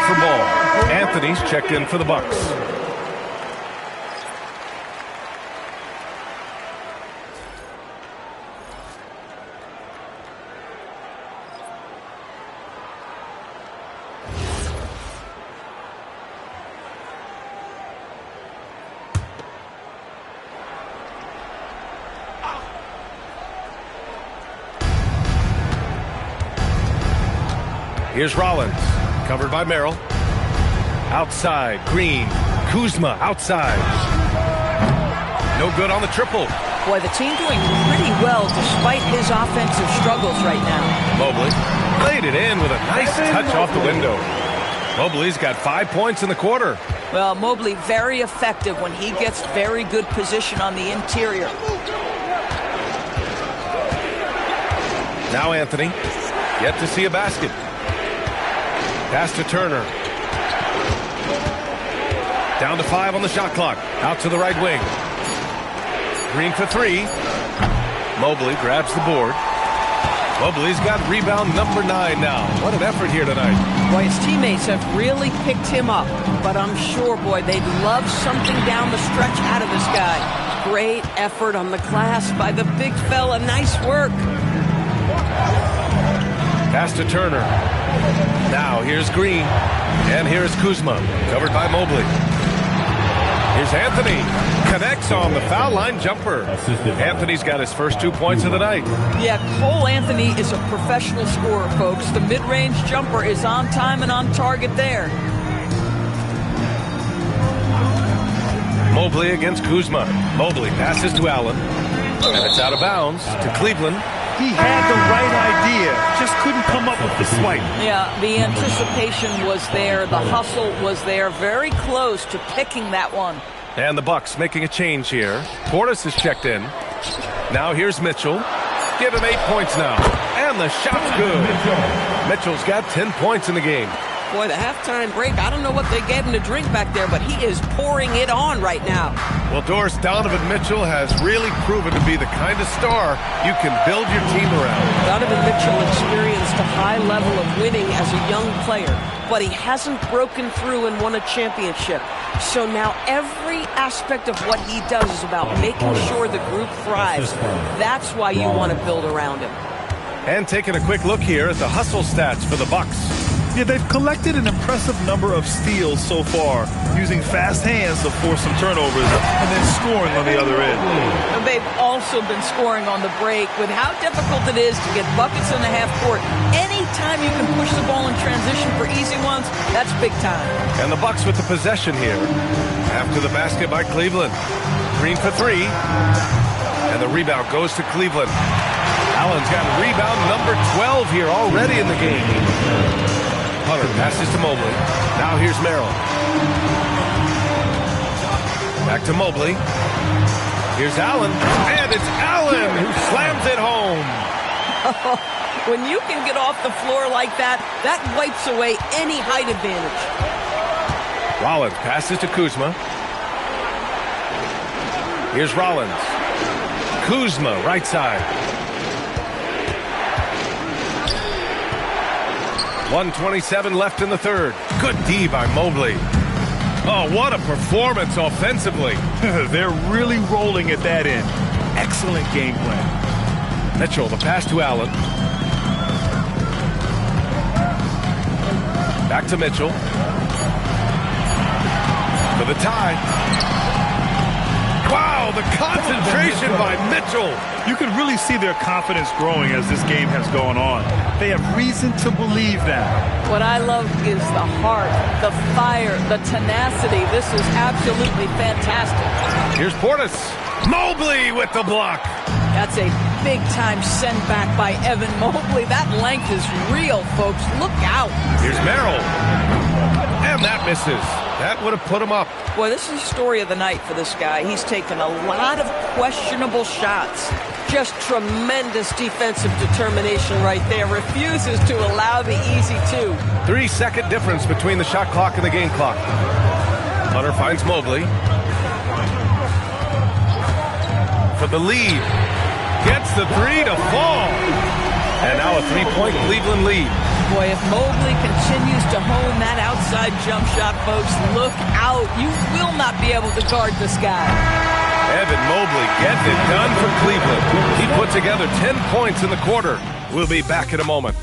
For Ball. Anthony's checked in for the Bucks. Here's Rollins. Covered by Merrill. Outside, Green. Kuzma outside. No good on the triple. Boy, the team doing pretty well despite his offensive struggles right now. Mobley laid it in with a nice touch off the window. Mobley's got 5 points in the quarter. Well, Mobley very effective when he gets very good position on the interior. Now Anthony, yet to see a basket. Pass to Turner. Down to 5 on the shot clock. Out to the right wing. Green for 3. Mobley grabs the board. Mobley's got rebound number 9 now. What an effort here tonight. Boy, his teammates have really picked him up. But I'm sure, boy, they'd love something down the stretch out of this guy. Great effort on the glass by the big fella. Nice work. Pass to Turner. Now here's Green. And here's Kuzma. Covered by Mobley. Here's Anthony. Connects on the foul line jumper. Anthony's got his first 2 points of the night. Yeah, Cole Anthony is a professional scorer, folks. The mid-range jumper is on time and on target there. Mobley against Kuzma. Mobley passes to Allen. And it's out of bounds to Cleveland. He had the right idea, just couldn't come up with the swipe. Yeah, the anticipation was there. The hustle was there. Very close to picking that one. And the Bucks making a change here. Portis is checked in. Now here's Mitchell. Give him 8 points now. And the shot's good. Mitchell's got 10 points in the game. Boy, the halftime break, I don't know what they gave him to drink back there, but he is pouring it on right now. Well, Doris, Donovan Mitchell has really proven to be the kind of star you can build your team around. Donovan Mitchell experienced a high level of winning as a young player, but he hasn't broken through and won a championship. So now every aspect of what he does is about making sure the group thrives. That's why you want to build around him. And taking a quick look here at the hustle stats for the Bucks. Yeah, they've collected an impressive number of steals so far, using fast hands to force some turnovers and then scoring on the other end. And they've also been scoring on the break. With how difficult it is to get buckets in the half court, anytime you can push the ball in transition for easy ones, that's big time. And the Bucks with the possession here. After the basket by Cleveland. Green for 3. And the rebound goes to Cleveland. Allen's got rebound number 12 here already in the game. Hunter passes to Mobley. Now here's Merrill. Back to Mobley. Here's Allen. And it's Allen who slams it home. When you can get off the floor like that, that wipes away any height advantage. Rollins passes to Kuzma. Here's Rollins. Kuzma, right side. 1:27 left in the third. Good D by Mobley. Oh, what a performance offensively. They're really rolling at that end. Excellent game plan. Mitchell, the pass to Allen. Back to Mitchell. For the tie. Wow, the concentration by Mitchell. You can really see their confidence growing as this game has gone on. They have reason to believe that. What I love is the heart, the fire, the tenacity. This is absolutely fantastic. Here's Portis. Mobley with the block. That's a big-time send back by Evan Mobley. That length is real, folks. Look out. Here's Merrill. And that misses. That would have put him up. Boy, this is the story of the night for this guy. He's taken a lot of questionable shots. Just tremendous defensive determination right there. Refuses to allow the easy two. 3-second difference between the shot clock and the game clock. Hunter finds Mobley. For the lead. Gets the 3 to fall. And now a 3-point Cleveland lead. Boy, if Mobley continues to hone that outside jump shot, folks, look out. You will not be able to guard this guy. Evan Mobley getting it done for Cleveland. He put together 10 points in the quarter. We'll be back in a moment.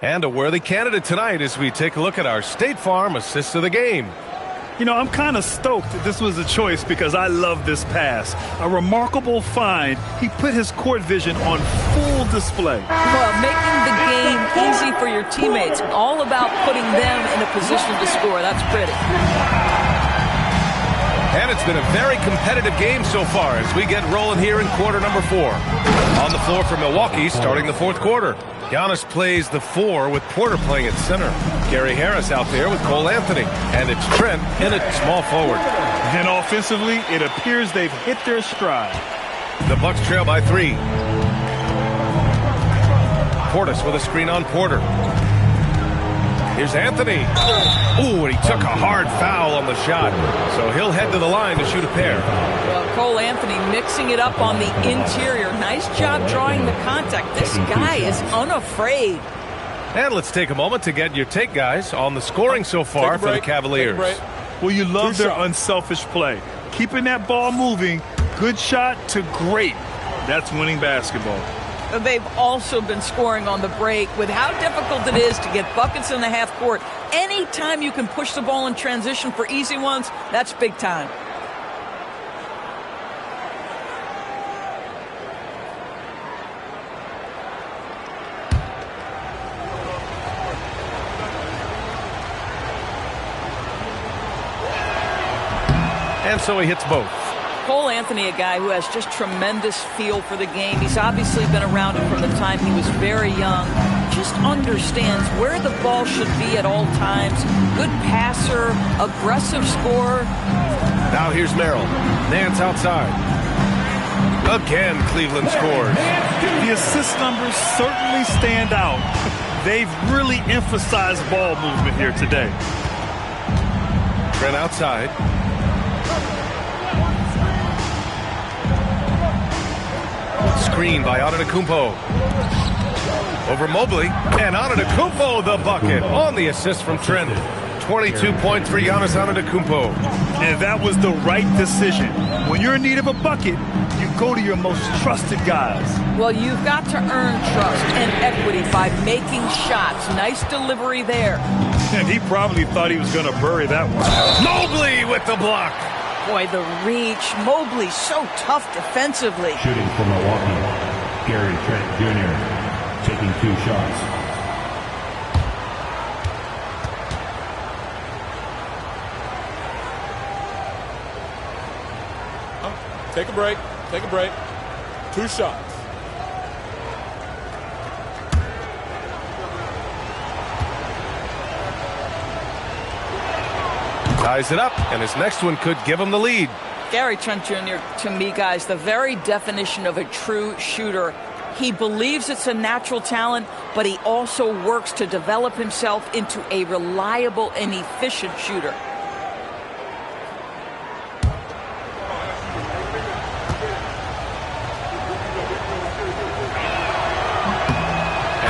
And a worthy candidate tonight as we take a look at our State Farm assist of the game. You know, I'm kind of stoked that this was a choice because I love this pass. A remarkable find. He put his court vision on full display. Well, making the game easy for your teammates. All about putting them in a position to score. That's pretty. And it's been a very competitive game so far as we get rolling here in quarter number 4. On the floor for Milwaukee starting the fourth quarter. Giannis plays the 4 with Porter playing at center. Gary Harris out there with Cole Anthony. And it's Trent in at small forward. And offensively, it appears they've hit their stride. The Bucks trail by 3. Portis with a screen on Porter. Here's Anthony. Ooh, and he took a hard foul on the shot. So he'll head to the line to shoot a pair. Well, Cole Anthony mixing it up on the interior. Nice job drawing the contact. This guy is unafraid. And let's take a moment to get your take, guys, on the scoring so far for the Cavaliers. Well, you love their unselfish play. Keeping that ball moving, good shot to great. That's winning basketball. They've also been scoring on the break. With how difficult it is to get buckets in the half court, anytime you can push the ball in transition for easy ones, that's big time. And so he hits both. Cole Anthony, a guy who has just tremendous feel for the game. He's obviously been around it from the time he was very young. Just understands where the ball should be at all times. Good passer, aggressive scorer. Now here's Merrill. Nance outside. Again, Cleveland scores. The assist numbers certainly stand out. They've really emphasized ball movement here today. Trent outside. Screen by Antetokounmpo. Over Mobley. And Antetokounmpo the bucket on the assist from Trent. 22 points for Giannis Antetokounmpo. And that was the right decision. When you're in need of a bucket, you go to your most trusted guys. Well, you've got to earn trust and equity by making shots. Nice delivery there. And he probably thought he was going to bury that one. Mobley with the block. Boy, the reach. Mobley so tough defensively. Shooting for Milwaukee, Gary Trent Jr. taking 2 shots. Take a break. Take a break. 2 shots. Ties it up, and his next one could give him the lead. Gary Trent Jr., to me, guys, the very definition of a true shooter. He believes it's a natural talent, but he also works to develop himself into a reliable and efficient shooter.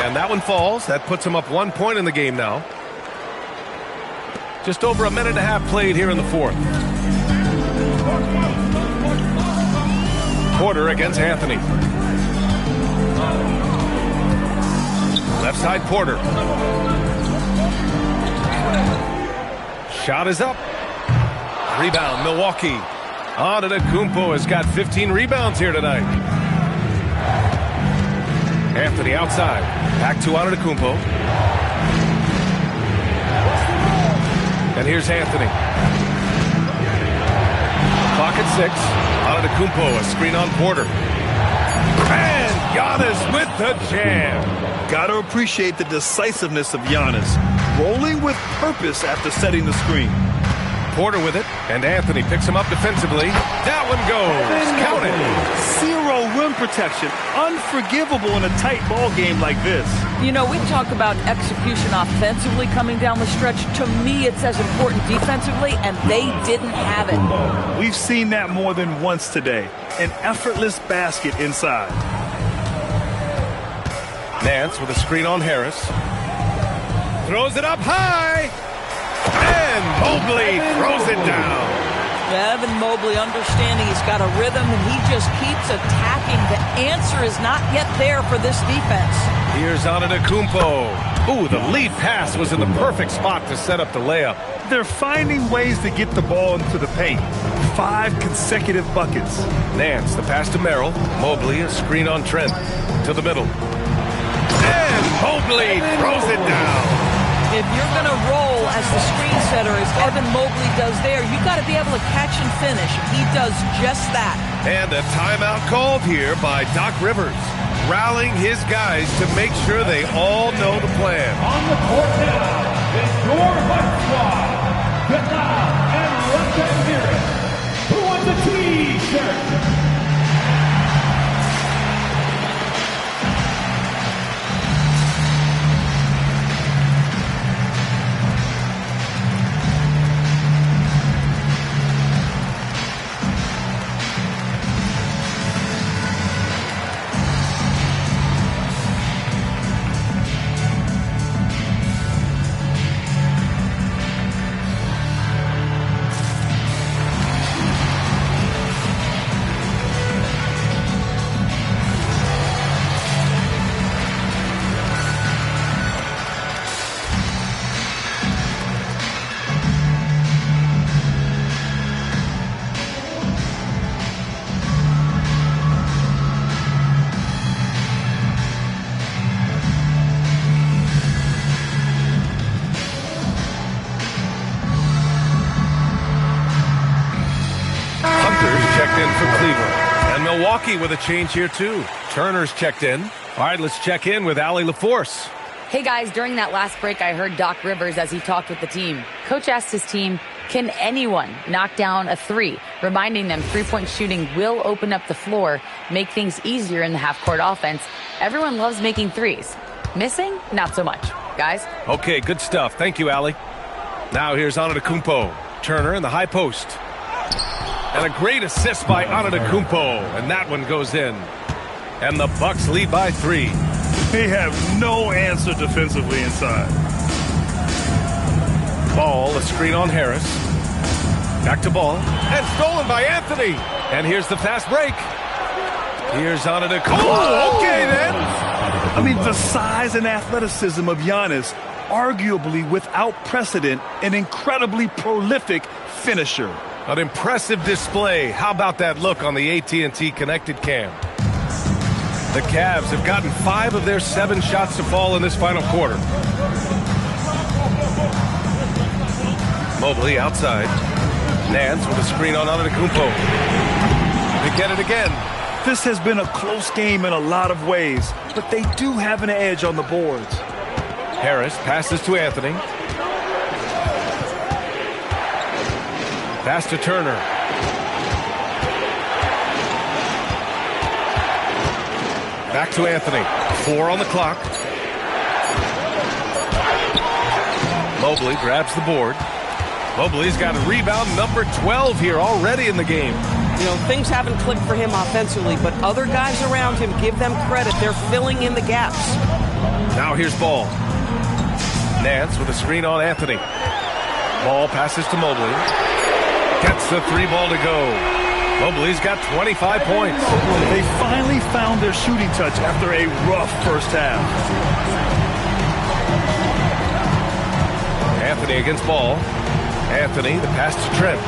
And that one falls. That puts him up 1 point in the game now. Just over a minute and a half played here in the fourth. Porter against Anthony. Left side Porter. Shot is up. Rebound Milwaukee. Antetokounmpo has got 15 rebounds here tonight. Anthony outside. Back to Antetokounmpo. And here's Anthony. Clock at 6. Antetokounmpo, a screen on Porter. And Giannis with the jam. Got to appreciate the decisiveness of Giannis. Rolling with purpose after setting the screen. Porter with it, and Anthony picks him up defensively. That one goes. Count it. 0 rim protection. Unforgivable in a tight ball game like this. You know, we talk about execution offensively coming down the stretch. To me, it's as important defensively, and they didn't have it. We've seen that more than once today. An effortless basket inside. Nance with a screen on Harris. Throws it up high. And Mobley throws it down. Evan Mobley understanding he's got a rhythm and he just keeps attacking. The answer is not yet there for this defense. Here's Antetokounmpo. Ooh, the lead pass was in the perfect spot to set up the layup. They're finding ways to get the ball into the paint. 5 consecutive buckets. Nance, the pass to Merrill. Mobley, a screen on Trent. To the middle. And Mobley throws it down. If you're going to roll as the screen setter, as Evan Mobley does there, you got to be able to catch and finish. He does just that. And a timeout called here by Doc Rivers, rallying his guys to make sure they all know the plan. On the court now is your White Squad. Get loud and let them hear it. Who wants a T-shirt? Milwaukee with a change here, too. Turner's checked in. All right, let's check in with Allie LaForce. Hey, guys, during that last break, I heard Doc Rivers as he talked with the team. Coach asked his team, can anyone knock down a 3? Reminding them three-point shooting will open up the floor, make things easier in the half-court offense. Everyone loves making threes. Missing? Not so much. Guys? Okay, good stuff. Thank you, Allie. Now here's Antetokounmpo. Turner in the high post. And a great assist by Antetokounmpo, and that one goes in. And the Bucks lead by 3. They have no answer defensively inside. Ball, a screen on Harris. Back to Ball, and stolen by Anthony. And here's the fast break. Here's Antetokounmpo. Oh, okay then. I mean, the size and athleticism of Giannis, arguably without precedent, an incredibly prolific finisher. An impressive display. How about that look on the AT&T connected cam? The Cavs have gotten 5 of their 7 shots to fall in this final quarter. Mobley outside. Nance with a screen on Antetokounmpo. They get it again. This has been a close game in a lot of ways, but they do have an edge on the boards. Harris passes to Anthony. Pass to Turner. Back to Anthony. 4 on the clock. Mobley grabs the board. Mobley's got a rebound number 12 here already in the game. You know, things haven't clicked for him offensively, but other guys around him, give them credit. They're filling in the gaps. Now here's Ball. Nance with a screen on Anthony. Ball passes to Mobley. Gets the 3 ball to go. Mobley's got 25 points. They finally found their shooting touch after a rough first half. Anthony against Ball. Anthony, the pass to Trent.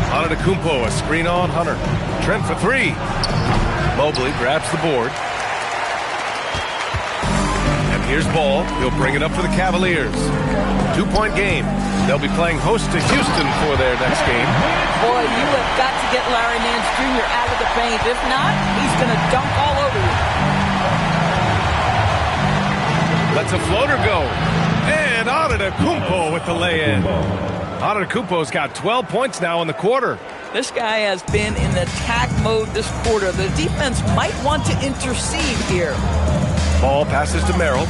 Antetokounmpo, a screen on Hunter. Trent for 3. Mobley grabs the board. And here's Ball. He'll bring it up for the Cavaliers. 2-point game. They'll be playing host to Houston for their next game. Boy, you have got to get Larry Nance Jr. out of the paint. If not, he's going to dunk all over you. Lets a floater go. And Antetokounmpo with the lay-in. Antetokounmpo's got 12 points now in the quarter. This guy has been in attack mode this quarter. The defense might want to intercede here. Ball passes to Merrill.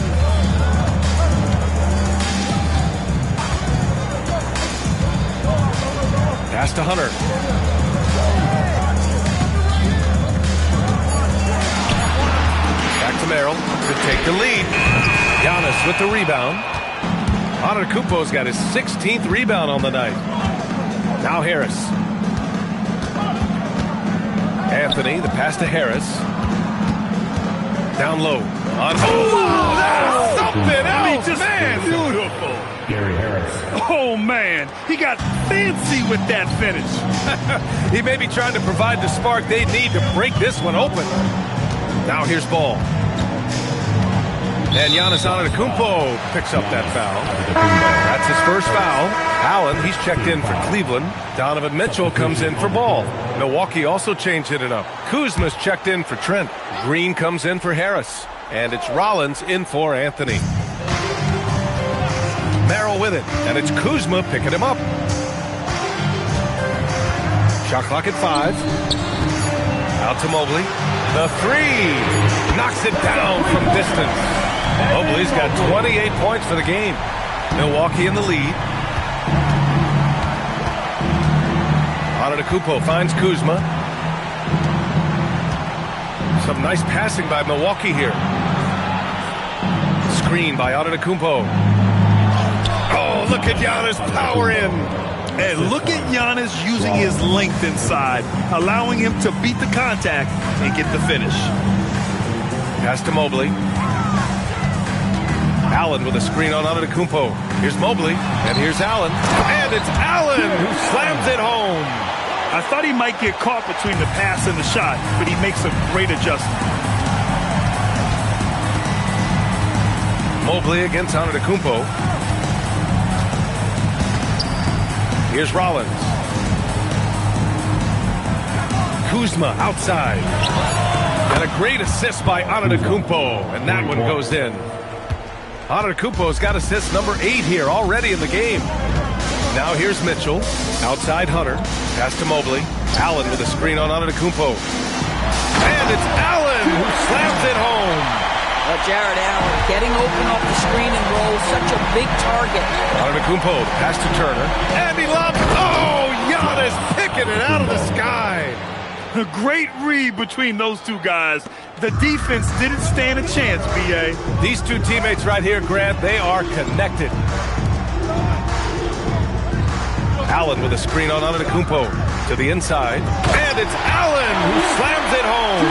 Pass to Hunter. Back to Merrill to take the lead. Giannis with the rebound. Antetokounmpo's got his 16th rebound on the night. Now Harris. Anthony, the pass to Harris. Down low. Oh, that's something else, just man. Beautiful. Gary Harris. Oh, man. He got fancy with that finish. He may be trying to provide the spark they need to break this one open. Now here's ball. And Giannis Antetokounmpo picks up that foul. That's his first foul. Allen, he's checked in for Cleveland. Donovan Mitchell comes in for Ball. Milwaukee also changed it up. Kuzma's checked in for Trent. Green comes in for Harris. And it's Rollins in for Anthony. Merrill with it. And it's Kuzma picking him up. Shot clock at 5. Out to Mobley. The 3. Knocks it down from distance. Mobley's got 28 points for the game. Milwaukee in the lead. Antetokounmpo finds Kuzma. Some nice passing by Milwaukee here. Screen by Antetokounmpo. Oh, look at Giannis power in. And look at Giannis using his length inside, allowing him to beat the contact and get the finish. Pass to Mobley. Allen with a screen on Antetokounmpo. Here's Mobley, and here's Allen. And it's Allen who slams it home. I thought he might get caught between the pass and the shot, but he makes a great adjustment. Mobley against Antetokounmpo. Here's Rollins. Kuzma outside. And a great assist by Antetokounmpo, and that one goes in. Antetokounmpo's got assist number 8 here already in the game. Now here's Mitchell. Outside Hunter. Pass to Mobley. Allen with a screen on Antetokounmpo. And it's Allen who slams it home. Jared Allen getting open off the screen and roll. Such a big target. Antetokounmpo pass to Turner. And he lobs. Oh, Giannis picking it out of the sky. A great read between those two guys. The defense didn't stand a chance, B.A. These two teammates right here, Grant, they are connected. Allen with a screen on Antetokounmpo to the inside. And it's Allen who slams it home.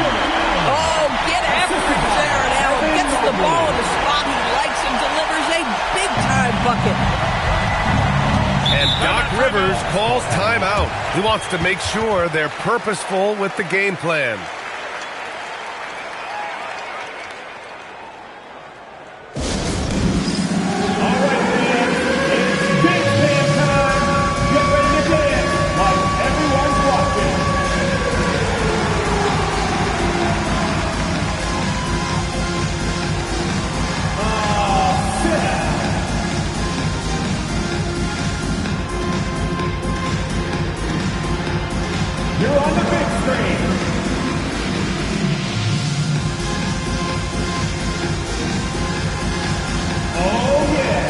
Oh, get after it, Jared Allen. Gets the ball in the spot he likes and delivers a big-time bucket. And Doc Rivers calls timeout. He wants to make sure they're purposeful with the game plan. You're on the big screen. Oh, yeah.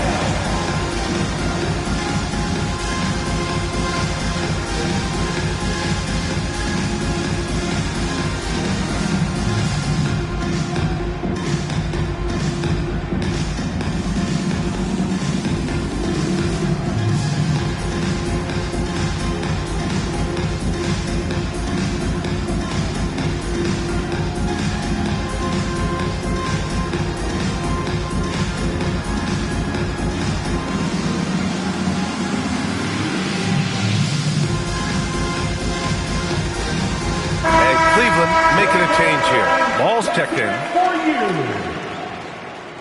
Making a change here. Ball's checked in. For you.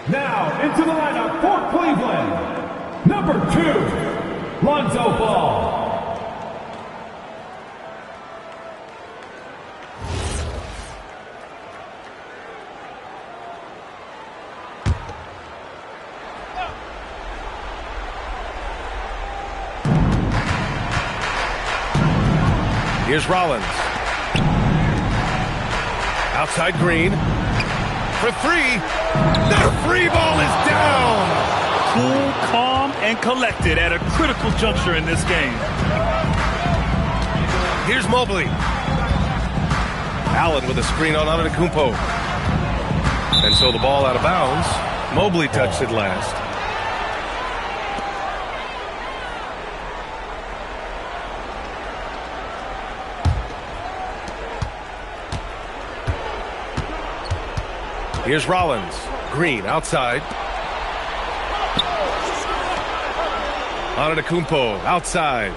Now into the lineup for Cleveland. Number 2, Lonzo Ball. Here's Rollins. Outside Green. For 3. The free ball is down. Cool, calm, and collected at a critical juncture in this game. Here's Mobley. Allen with a screen on Antetokounmpo. And so the ball out of bounds. Mobley touched it last. Here's Rollins. Green outside. Antetokounmpo outside.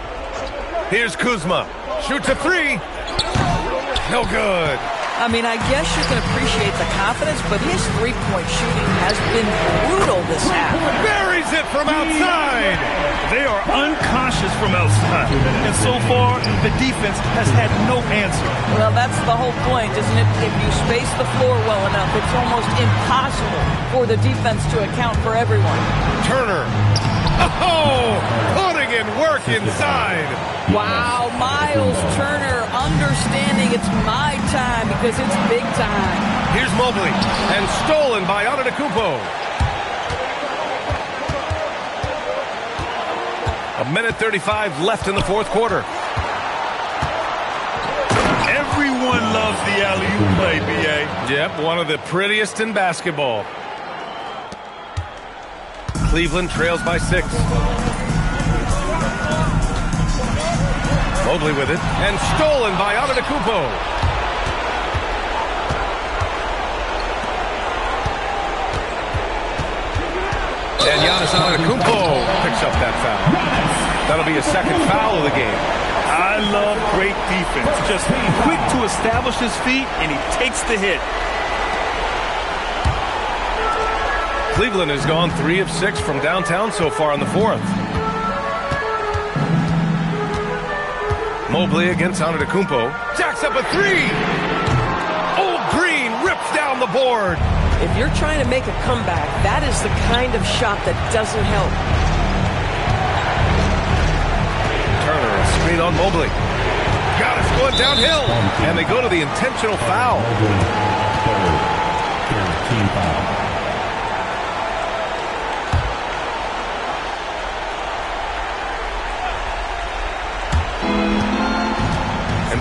Here's Kuzma. Shoots a three. No good. I mean, I guess you can appreciate the confidence, but his three-point shooting has been brutal this half. Buries it from outside. They are unconscious from outside. And so far, the defense has had no answer. Well, that's the whole point, isn't it? If you space the floor well enough, it's almost impossible for the defense to account for everyone. Turner. Oh, putting in work inside. Wow, Miles Turner understanding it's my time because it's big time. Here's Mobley, and stolen by Antetokounmpo. A minute 35 left in the fourth quarter. Everyone loves the alley-oop play, B.A. Yep, one of the prettiest in basketball. Cleveland trails by 6. Mobley with it, and stolen by Antetokounmpo. And Giannis Antetokounmpo picks up that foul. That'll be his second foul of the game. I love great defense. Just quick to establish his feet, and he takes the hit. Cleveland has gone 3 of 6 from downtown so far in the fourth. Mobley against Antetokounmpo. Jacks up a three. Old Green rips down the board. If you're trying to make a comeback, that is the kind of shot that doesn't help. Turner, a screen on Mobley. Got it, going downhill. And they go to the intentional foul. Team foul.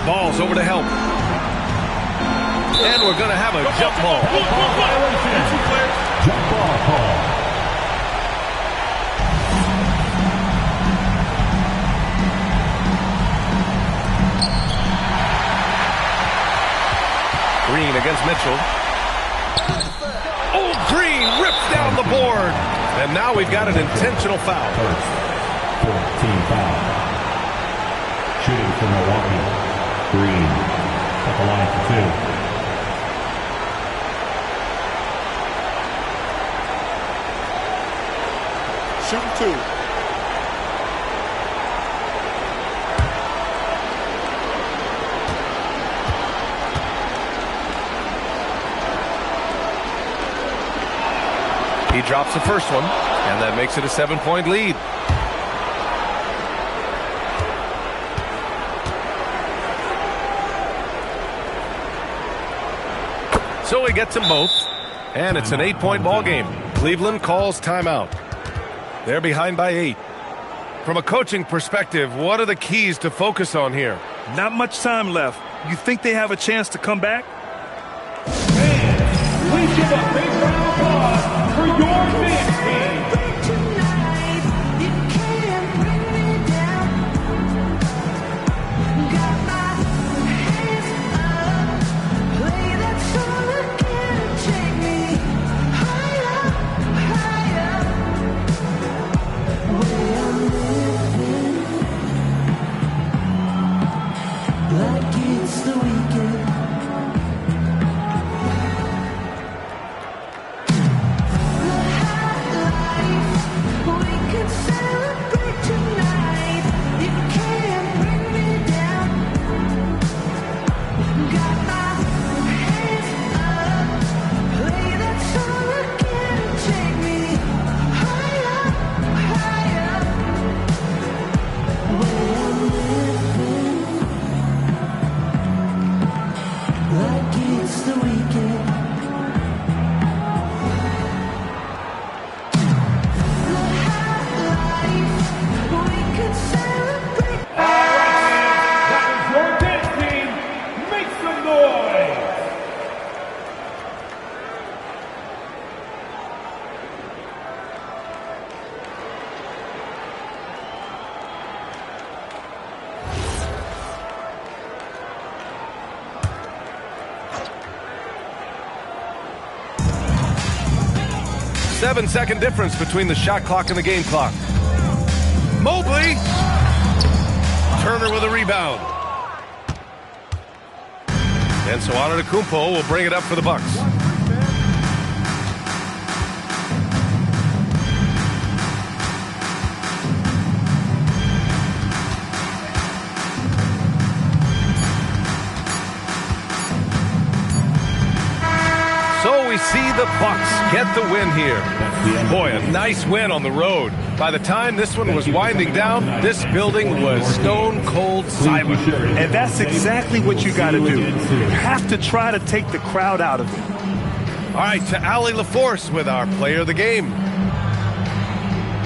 Ball's over to help. And we're going to have a jump ball. Jump ball call. Green against Mitchell. Old Green rips down the board. And now we've got an intentional foul. First team foul. Shooting for Milwaukee. Green at the line for 2. Shooting 2. He drops the first one, and that makes it a 7-point lead. So he gets them both, and it's an 8-point ball game. Cleveland calls timeout. They're behind by 8. From a coaching perspective, what are the keys to focus on here? Not much time left. You think they have a chance to come back? Fans, please give a big round of applause for your Knicks team. 7-second difference between the shot clock and the game clock. Mobley. Turner with a rebound. And so Antetokounmpo will bring it up for the Bucks. So we see the Bucks get the win here. Boy, a nice win on the road. By the time this one was winding down, this building was stone cold silent. And that's exactly what you got to do. You have to try to take the crowd out of it. All right, to Allie LaForce with our player of the game.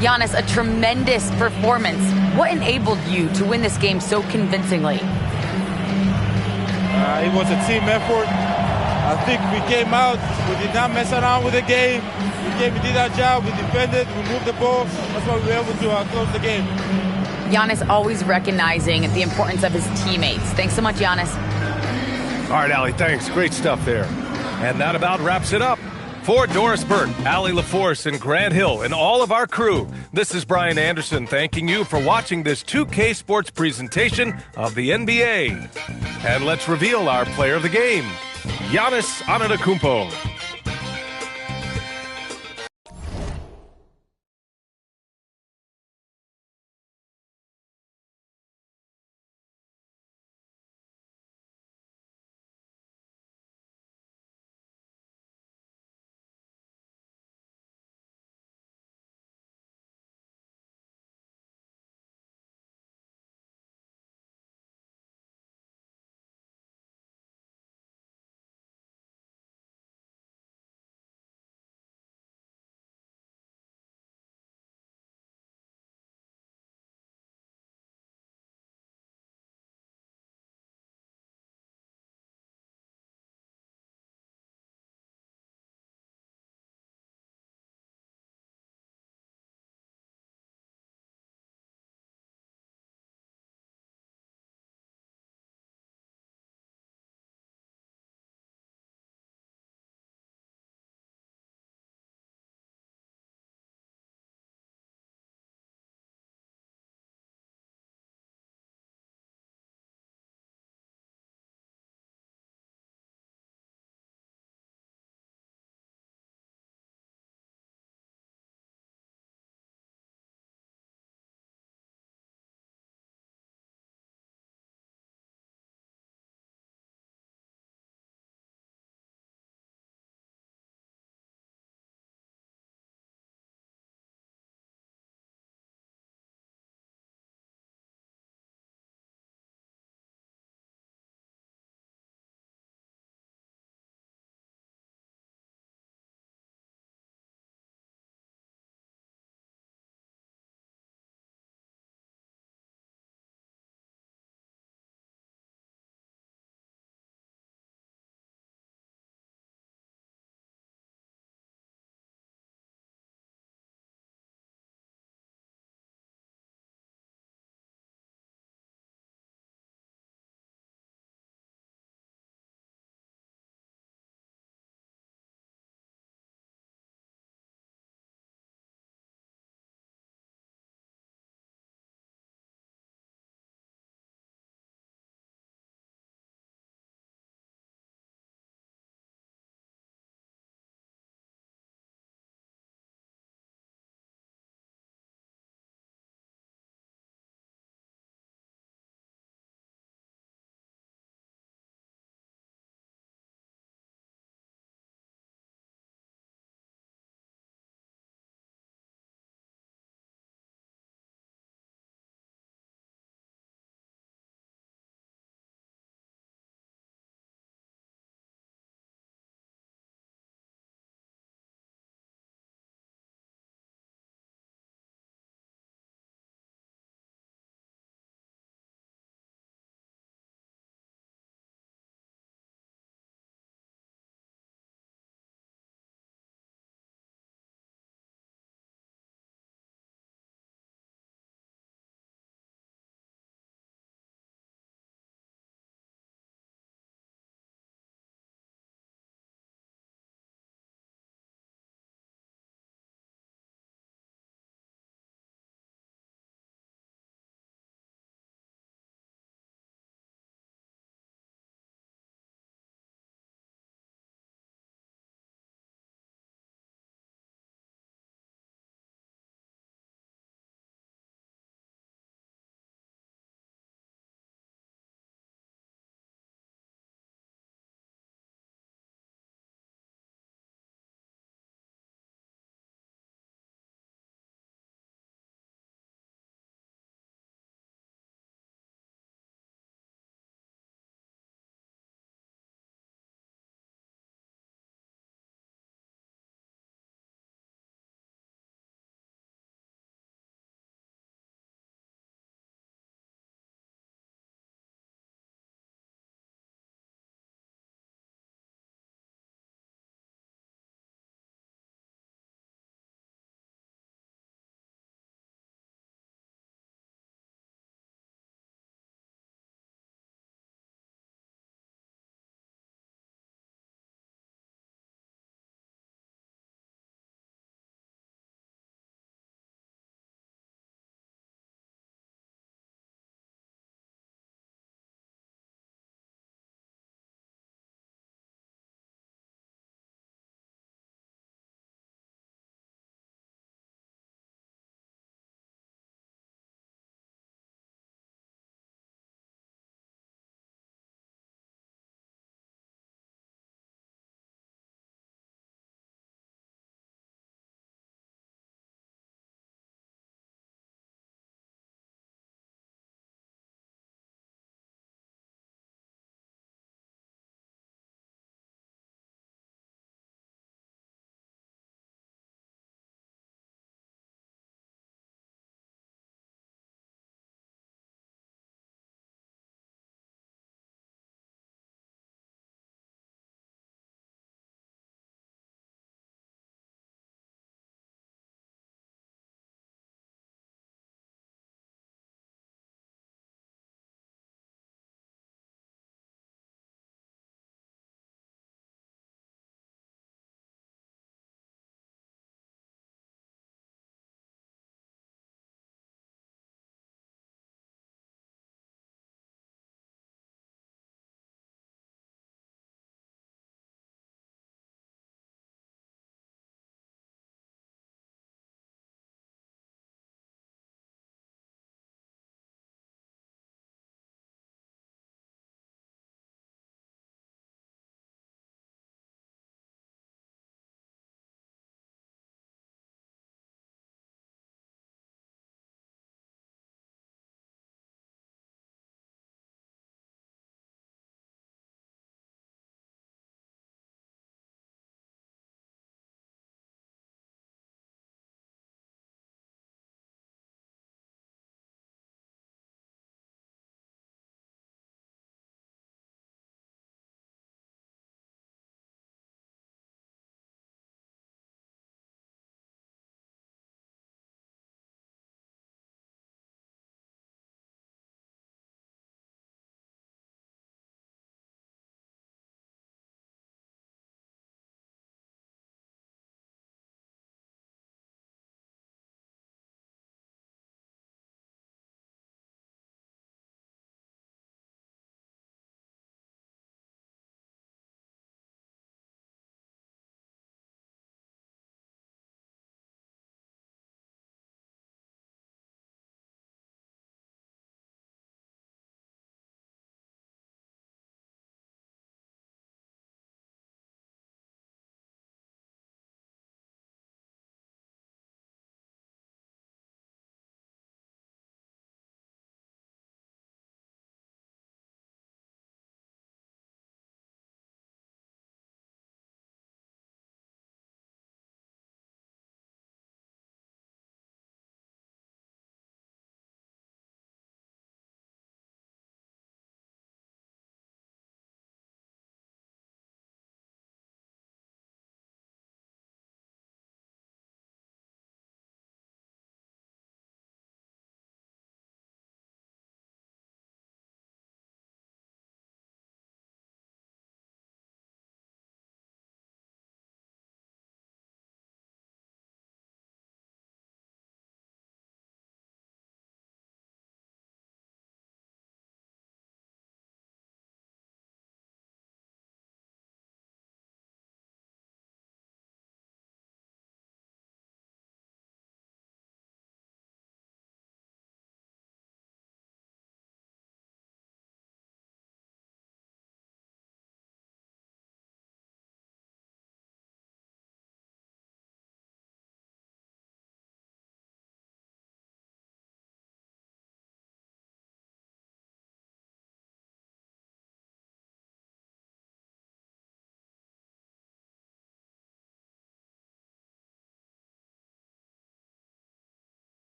Giannis, a tremendous performance. What enabled you to win this game so convincingly? It was a team effort. I think we came out, we did not mess around with the game. We did our job, we defended, we moved the ball. That's why we were able to close the game. Giannis always recognizing the importance of his teammates. Thanks so much, Giannis. All right, Allie, thanks. Great stuff there. And that about wraps it up. For Doris Burke, Allie LaForce, and Grant Hill, and all of our crew, this is Brian Anderson thanking you for watching this 2K Sports presentation of the NBA. And let's reveal our player of the game, Giannis Antetokounmpo.